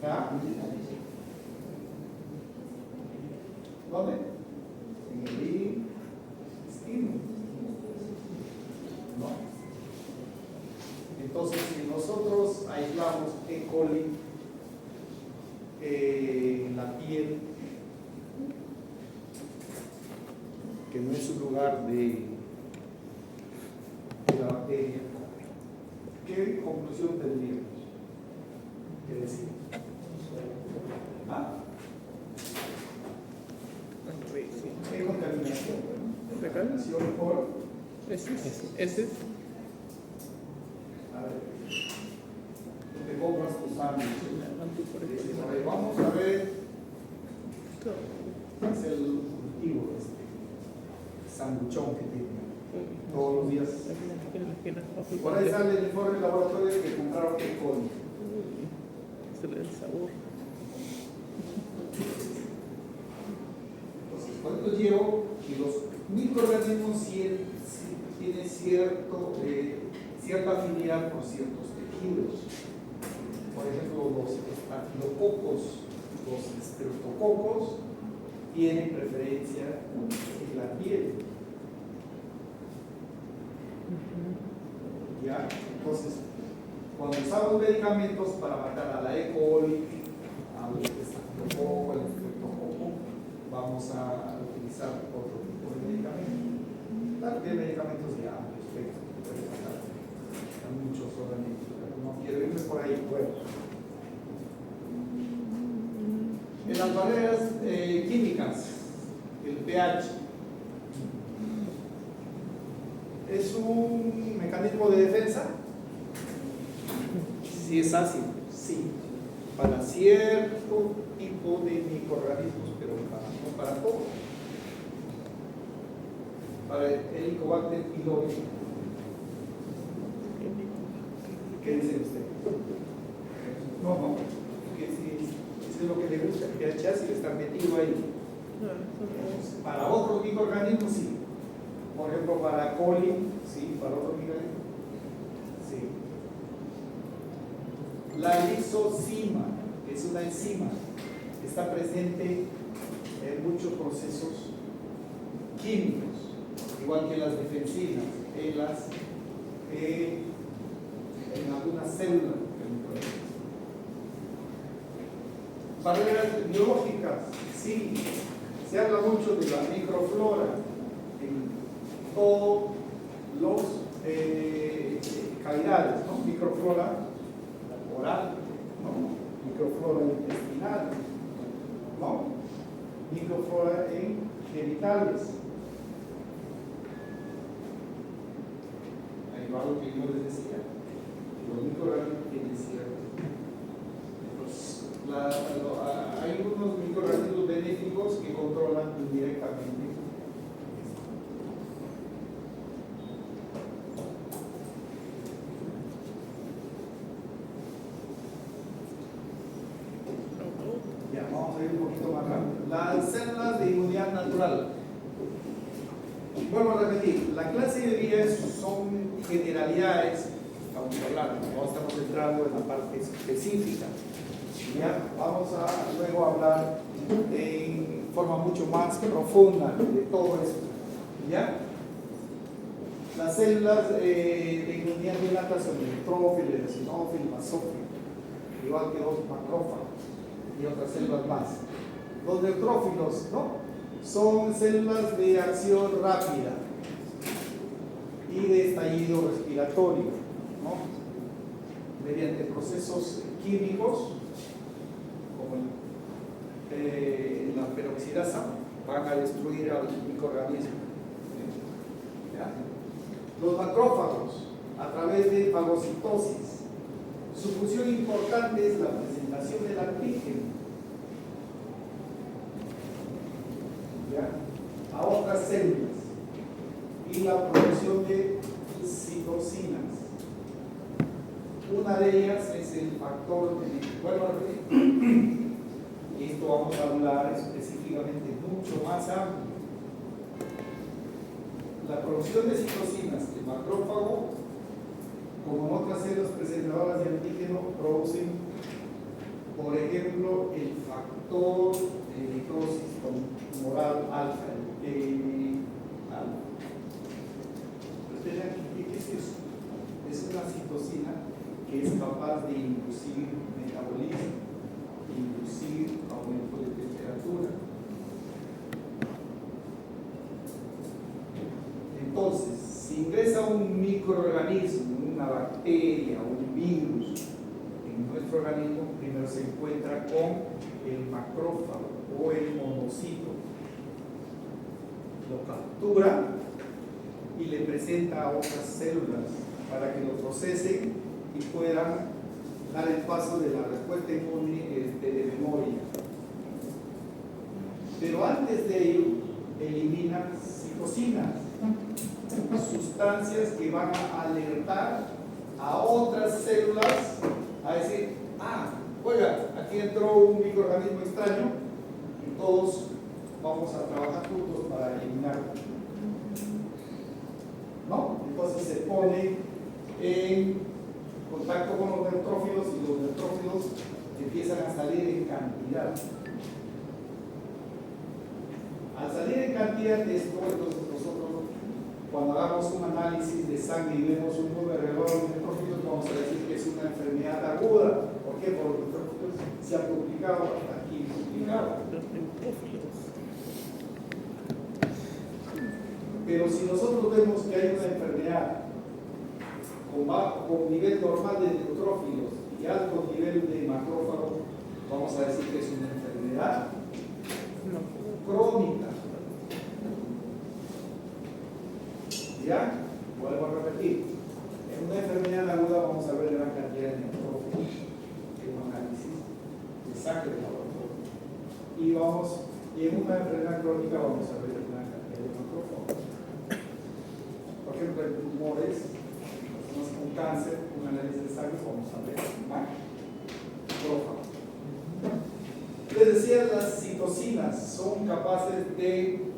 ¿Ya? ¿Dónde? En el intestino. ¿No? Entonces, si nosotros aislamos E. coli en la piel, que no es un lugar de la bacteria, ¿qué conclusión tendríamos que decir? ¿Ah? ¿Qué contaminación? Contaminación por... Ese. A ver, te compras tu sándwich. Vamos a ver, es el cultivo sanguchón que tiene todos los días. Por ahí sale el informe del laboratorio que compraron E. coli. Se le da el sabor. Entonces, cuando llevo que los microorganismos tienen cierta afinidad por ciertos tejidos. Por ejemplo, los estafilococos, los estreptococos tienen preferencia en la piel. ¿Ya? Entonces, cuando usamos medicamentos para matar a la E. coli, al estafilococo, al estreptococo, vamos a utilizar otro tipo de medicamentos. Claro que hay medicamentos de amplio espectro que pueden matar a muchos organismos, pero no quiero irme por ahí. Bueno, en las barreras químicas, el pH es un mecanismo de defensa. Si es ácido, sí, para cierto tipo de microorganismos, pero no para todos. Para el Helicobacter pylori, ¿qué dice usted? No, que si es lo que le gusta, el pH ácido está metido ahí. Para otros microorganismos, sí. Por ejemplo, para coli, sí, para otros microorganismos, sí. La lisozima, que es una enzima, está presente en muchos procesos químicos, igual que las defensinas, en algunas células. Barreras biológicas, sí, se habla mucho de la microflora en todos los cavidades, ¿no? Microflora oral, ¿no? Microflora intestinal, ¿no? Microflora en genitales. Hay algo que yo les decía, los microorganismos tienen cierto. Hay unos microorganismos benéficos que controlan indirectamente. Ya, vamos a ir un poquito más rápido. Las células de inmunidad natural. Vuelvo a repetir, la clase de día son generalidades, estamos hablando, no estamos entrando en la parte específica. Ya, vamos a luego hablar en forma mucho más profunda de todo esto. ¿Ya? Las células de inmunidad innata son el neutrófilo, el eosinófilo, el basófilo, igual que los macrófagos y otras células más. Los neutrófilos, ¿no? Son células de acción rápida y de estallido respiratorio, ¿no? Mediante procesos químicos como la peroxidasa van a destruir al microorganismo. ¿Ya? Los macrófagos, a través de fagocitosis, su función importante es la presentación del antígeno, ¿ya?, a otras células y la producción de citocinas. Una de ellas es el factor de, y esto vamos a hablar específicamente mucho más amplio. La producción de citocinas del macrófago, como en otras células presentadoras de antígeno, producen, por ejemplo, el factor de necrosis tumoral alfa, el PI-alfa. ¿Qué es eso? Es una citocina que es capaz de inducir metabolismo, inducir aumento de temperatura. Entonces, si ingresa un microorganismo, una bacteria o un virus en nuestro organismo, primero se encuentra con el macrófago o el monocito. Lo captura y le presenta a otras células para que lo procesen y puedan dar el paso de la respuesta inmune de memoria. Pero antes de ello, eliminan citocinas, sustancias que van a alertar a otras células a decir: oiga, aquí entró un microorganismo extraño y todos vamos a trabajar juntos para eliminarlo, ¿no? Entonces se pone en contacto con los neutrófilos y los neutrófilos empiezan a salir en cantidad. Al salir en cantidad de esto, entonces nosotros, cuando hagamos un análisis de sangre y vemos un número elevado de neutrófilos, vamos a decir que es una enfermedad aguda. ¿Por qué? Porque los neutrófilos se han duplicado aquí, duplicado. Pero si nosotros vemos que hay una enfermedad con nivel normal de neutrófilos y alto nivel de macrófagos, vamos a decir que es una enfermedad crónica. ¿Ya? Vuelvo a repetir. En una enfermedad aguda vamos a ver gran cantidad de neutrófilos en un análisis de sangre de laboratorio. Y en una enfermedad crónica vamos a ver gran cantidad de macrófagos. Por ejemplo, en tumores, personas con cáncer, un análisis de sangre, vamos a ver macrófagos. Les decía, las citocinas son capaces de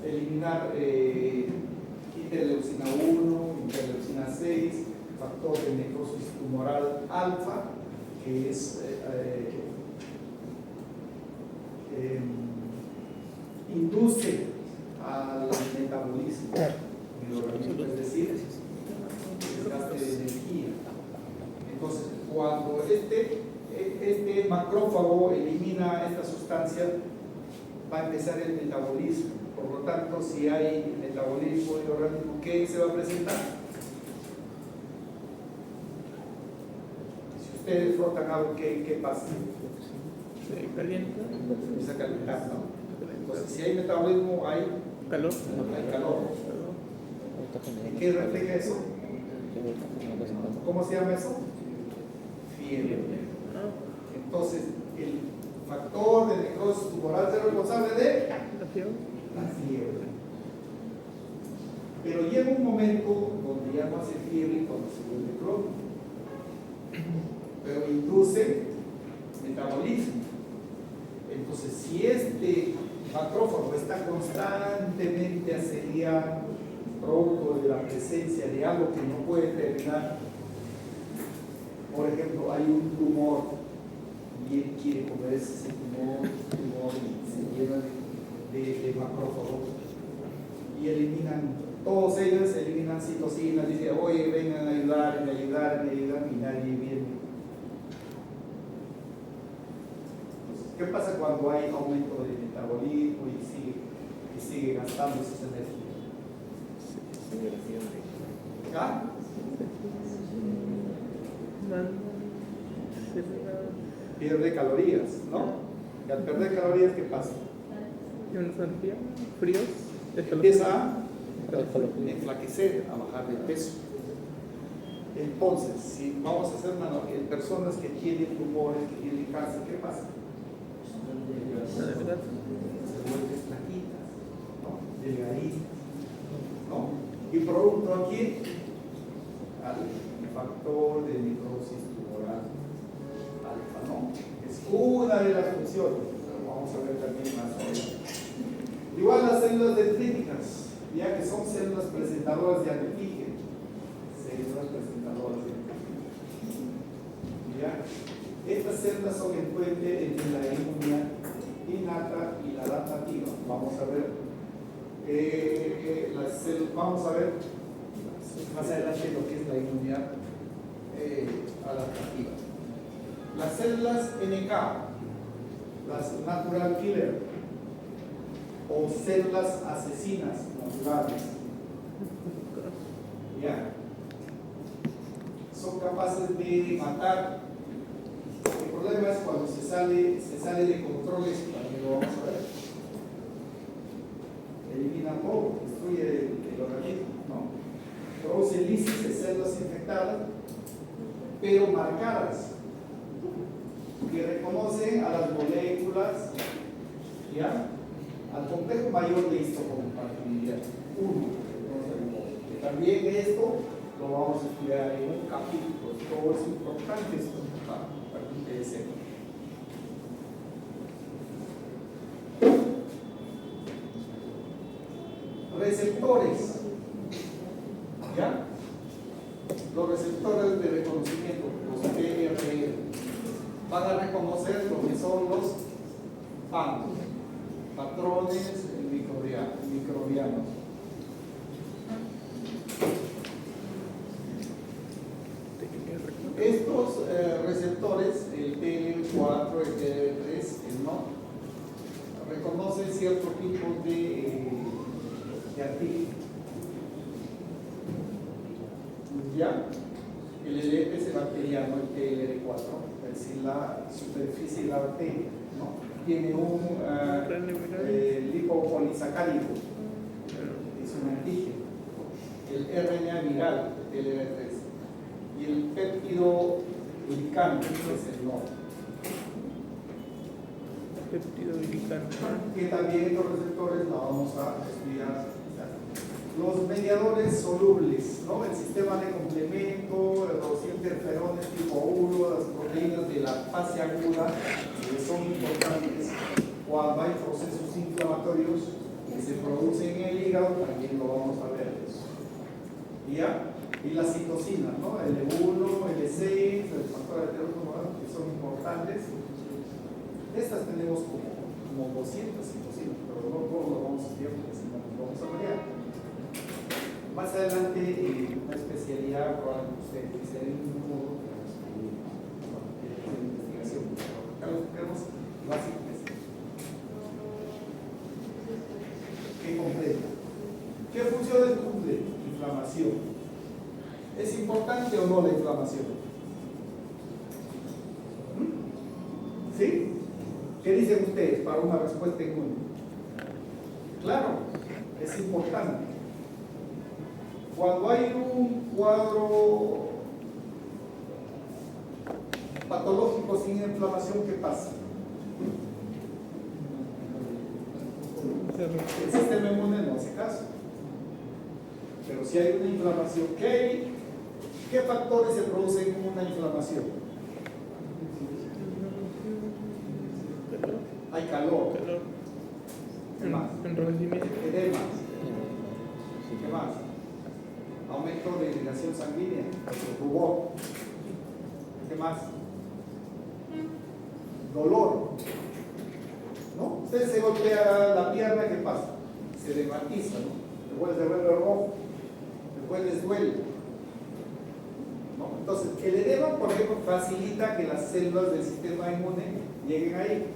eliminar interleucina 1, interleucina 6, factor de necrosis tumoral alfa, que es induce al metabolismo del organismo, es decir, desgaste de energía. Entonces, cuando este macrófago elimina esta sustancia, va a empezar el metabolismo. Por lo tanto, si hay metabolismo del organismo, ¿qué se va a presentar? Si ustedes frotan algo, ¿qué pasa? Se calienta. Empieza a calentar, ¿no? Entonces, si hay metabolismo, hay Calor. Hay calor. ¿Y qué refleja eso? ¿Cómo se llama eso? Fiebre. Entonces, el factor de necrosis tumoral es responsable de La fiebre. la fiebre. Pero llega un momento donde ya no hace fiebre cuando se vuelve crónico, pero induce metabolismo. Entonces, si este macrófago está constantemente asediado, producto de la presencia de algo que no puede terminar, por ejemplo, hay un tumor y él quiere comerse ese tumor y se llena de macrófagos y eliminan, todos ellos eliminan citocinas, dicen: oye, vengan a ayudarme, y nadie viene. ¿Qué pasa cuando hay aumento de metabolismo y sigue gastándose esa energía? ¿Ah? Pierde calorías, ¿no? Y al perder calorías, ¿qué pasa? Fríos. Empieza a enflaquecer, a bajar de peso. Entonces, si vamos a hacer en personas que tienen tumores, que tienen cáncer, ¿qué pasa? Se vuelven flaquitas, ¿no? Delgaditas, ¿no? Y producto aquí, al factor de necrosis tumoral alfa, ¿no? Es una de las funciones, pero vamos a ver también más adelante. Igual las células dendríticas, ya que son células presentadoras de antígeno, células presentadoras de antígeno. ¿Ya? Estas células son el puente entre la inmunidad innata y la adaptativa. Vamos a ver más adelante lo que es la inmunidad adaptativa. Las células NK, las natural killer o células asesinas naturales, ya, son capaces de matar. El problema es cuando se sale de control, eso también lo vamos a ver. Elimina todo, destruye el organismo, ¿no? Produce lisis de células infectadas, pero marcadas, que reconocen a las moléculas, ¿ya? Al complejo mayor de histocompatibilidad 1, que también esto lo vamos a estudiar en un capítulo. Todo es importante esto para que ustedes sepan. Receptores, ¿ya? Los receptores de reconocimiento, los PRR, van a reconocer lo que son los PAM, patrones microbianos. Estos receptores, el TL4, el TL3, el NOT, reconocen cierto tipo de antígeno. Ya, el LPS bacteriano, el TLR4, es decir, la superficie de la bacteria, ¿no? Tiene un lipopolisacárido, es un antígeno. El RNA viral, el TLR3, y el péptido glicano, que es el NOD. Péptido glicano. Que también estos receptores lo vamos a estudiar. Los mediadores solubles, ¿no? El sistema de complemento, los interferones tipo 1, las proteínas de la fase aguda, que son importantes cuando hay procesos inflamatorios que se producen en el hígado, también lo vamos a ver eso. ¿Ya? Y las citocinas, ¿no? L1, L6, el factor heterosomado, que son importantes. Estas tenemos como 200 citocinas, pero no todos lo vamos a estudiar porque si no nos vamos a variar. Más adelante, una especialidad probablemente ustedes quisieran un modo de investigación. Acá lo que vemos básicamente ¿qué completa? ¿Qué funciones cumple? Inflamación. ¿Es importante o no la inflamación? ¿Sí? ¿Qué dicen ustedes para una respuesta inmune? Claro, es importante. Cuando hay un cuadro patológico sin inflamación, ¿qué pasa? El sistema inmune no hace caso. Pero si hay una inflamación, ¿qué factores se producen con una inflamación? Hay calor. ¿Qué más? Enrojecimiento. Edema. ¿Qué más? Aumento de irrigación sanguínea, rubor. ¿Qué más? Dolor. ¿No? Usted se golpea la pierna, ¿qué pasa? Se dermatiza, ¿no? Después se vuelve rojo, después les duele. ¿No? Entonces, el edema, por ejemplo, facilita que las células del sistema inmune lleguen ahí.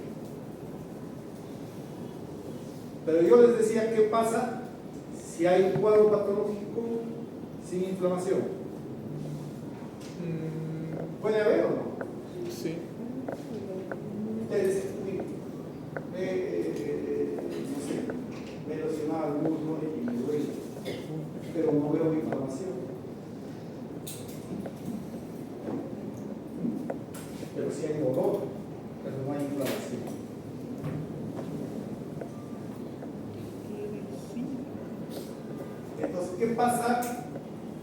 Pero yo les decía, ¿qué pasa si hay un cuadro patológico sin inflamación? ¿Puede haber o no? Sí. Ustedes dicen, no sé, me lesionaba el muslo y me duele. pero no veo inflamación. Pero sí hay dolor, pero no hay inflamación. Entonces, ¿qué pasa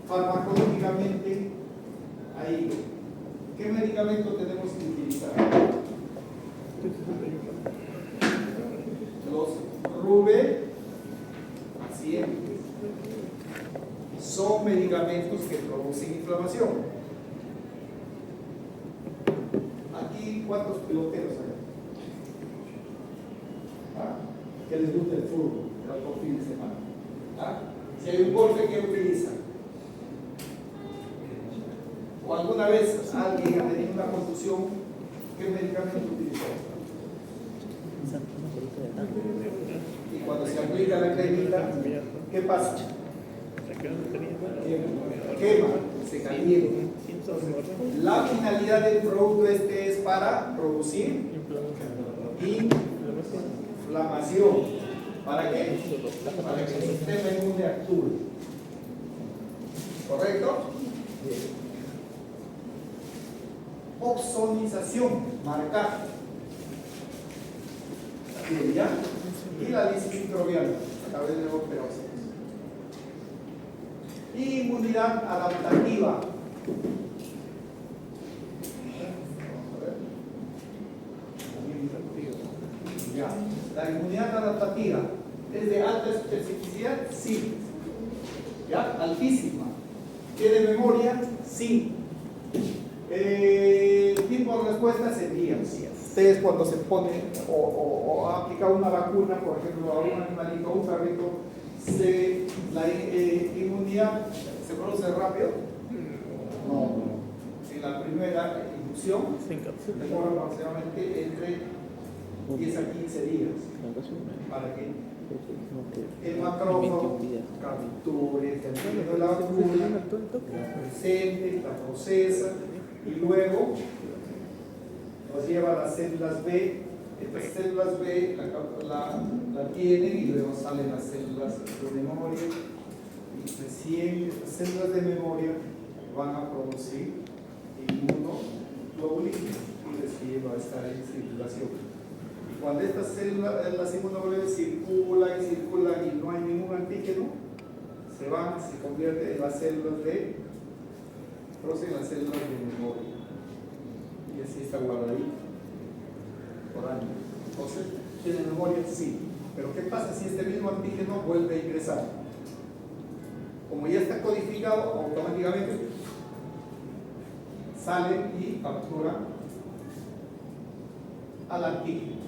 farmacológicamente ahí? ¿Qué medicamento tenemos que utilizar? Los rubefacientes son medicamentos que producen inflamación. Aquí, ¿cuántos peloteros hay? ¿Ah? ¿Qué les gusta el fútbol? El otro fin de semana. ¿Ah? Si hay un golpe, ¿qué utilizan? ¿O alguna vez alguien ha tenido una contusión? ¿Qué medicamento utilizó? Y cuando se aplica la cremita, ¿qué pasa? Quema, se calienta. La finalidad del producto este es para producir inflamación. ¿Para qué? Para que el sistema inmune actúe. ¿Correcto? Bien. Opsonización, marcar. Bien, ¿ya? Y la lisis microbiana a través de operaciones. Inmunidad adaptativa. Ya. La inmunidad adaptativa es de alta especificidad, sí. ¿Ya? Altísima. ¿Tiene memoria? Sí. Tiempo de respuesta en días. Ustedes cuando se ponen o aplican una vacuna, por ejemplo, a un animalito, a un perrito, la inmunidad se produce rápido. No. En la primera inducción demora aproximadamente entre 10 a 15 días. ¿Para qué? El macrófago capture el contenido de la vacuna, la presente, la procesa y luego nos lleva a las células B. Estas células B la tienen y luego salen las células de memoria y recién estas células de memoria van a producir inmunoglobulinas y les lleva a estar en circulación. Cuando estas células, las inmunoglobulinas circulan y no hay ningún antígeno, se convierten en las células producen las células de memoria. Y así está guardadito por años. Entonces, ¿tiene memoria? Sí. Pero ¿qué pasa si este mismo antígeno vuelve a ingresar? Como ya está codificado, automáticamente sale y captura al antígeno.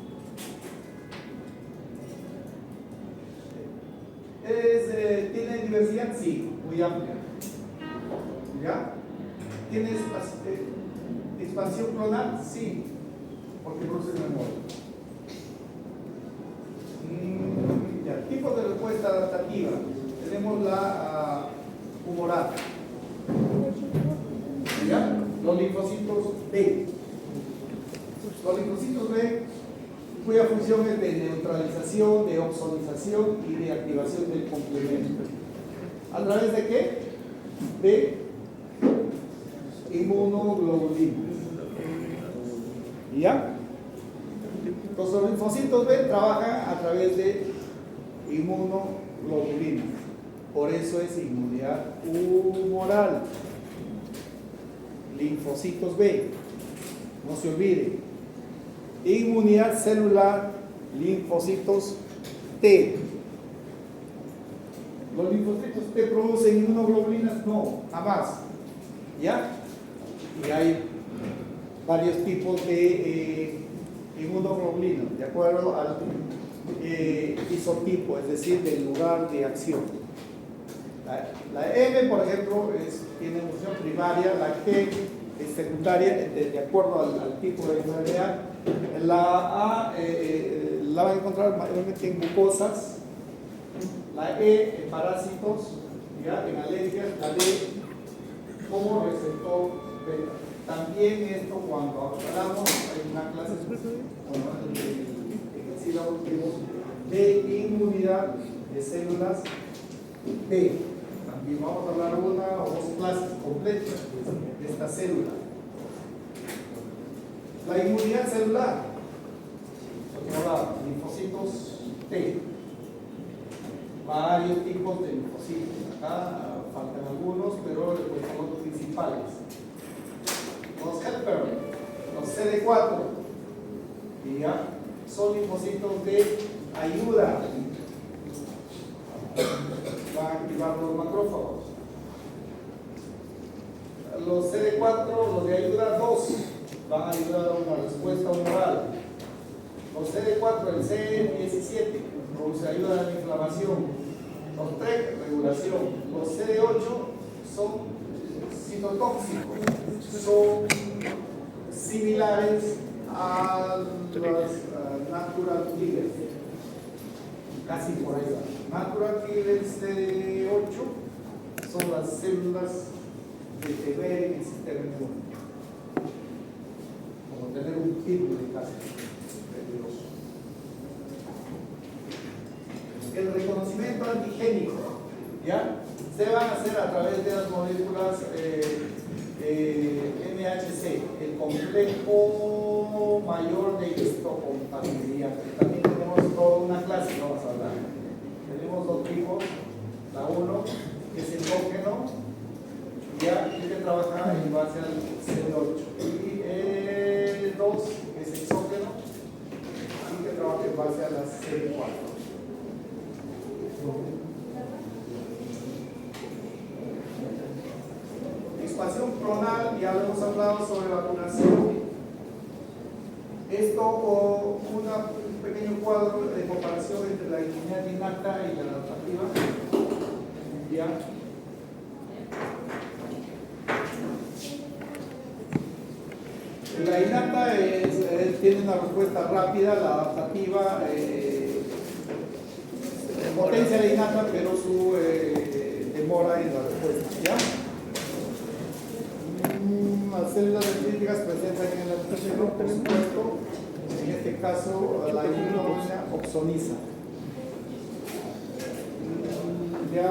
¿Tiene diversidad? Sí, muy amplia. ¿Ya? ¿Tiene expansión clonal? Sí, porque produce memoria. Ya, tipo de respuesta adaptativa. Tenemos la humoral. ¿Ya? Los linfocitos B. Los linfocitos B, cuya función es de neutralización, de opsonización y de activación del complemento. ¿A través de qué? De inmunoglobulinas. ¿Ya? Entonces los linfocitos B trabajan a través de inmunoglobulinas. Por eso es inmunidad humoral. Linfocitos B. No se olvide. Inmunidad celular, linfocitos T. ¿Los linfocitos T producen inmunoglobulinas? No, jamás. ¿Ya? Y hay varios tipos de inmunoglobulinas, de acuerdo al isotipo, es decir, del lugar de acción. La M, por ejemplo, tiene función primaria, la G es secundaria, de acuerdo al tipo de enfermedad. La A la van a encontrar mayormente en mucosas, la E en parásitos, ¿ya? En alergias, la D como receptor beta. También esto cuando hablamos, hay una clase en el sílabo de inmunidad de células T. También vamos a hablar una o dos clases completas de esta célula. La inmunidad celular, lo que hablaba, linfocitos T. Varios tipos de linfocitos. Acá faltan algunos, pero son los principales. Los helper, los CD4, y ya son linfocitos de ayuda. Van a activar los macrófagos. Los CD4, los de ayuda 2, van a ayudar a una respuesta humoral. Los CD4, el C17, produce ayuda a la inflamación. Los TREC, regulación. Los CD8 son citotóxicos, son similares a las natural killers, casi por ahí va. Natural killers CD8 son las células de deber en el sistema inmune, como tener un tipo de casa peligroso. El reconocimiento antigénico, ¿ya? Se van a hacer a través de las moléculas MHC, el complejo mayor de histocompatibilidad, que también tenemos toda una clase que vamos a hablar. Tenemos dos tipos, la 1 que es endógeno, ya que trabaja en base al CD8, y el 2 que es exógeno y que trabaja en base a la CD4. Expansión clonal, ya lo hemos hablado sobre vacunación. Esto o un pequeño cuadro de comparación entre la inmunidad innata y la adaptativa. Ya. La innata tiene una respuesta rápida, la adaptativa potencia la innata, pero su demora en la respuesta. ¿Ya? Las células dendríticas presentan en el intestino, por supuesto, en este caso la inmunoglobulina opsoniza. Ya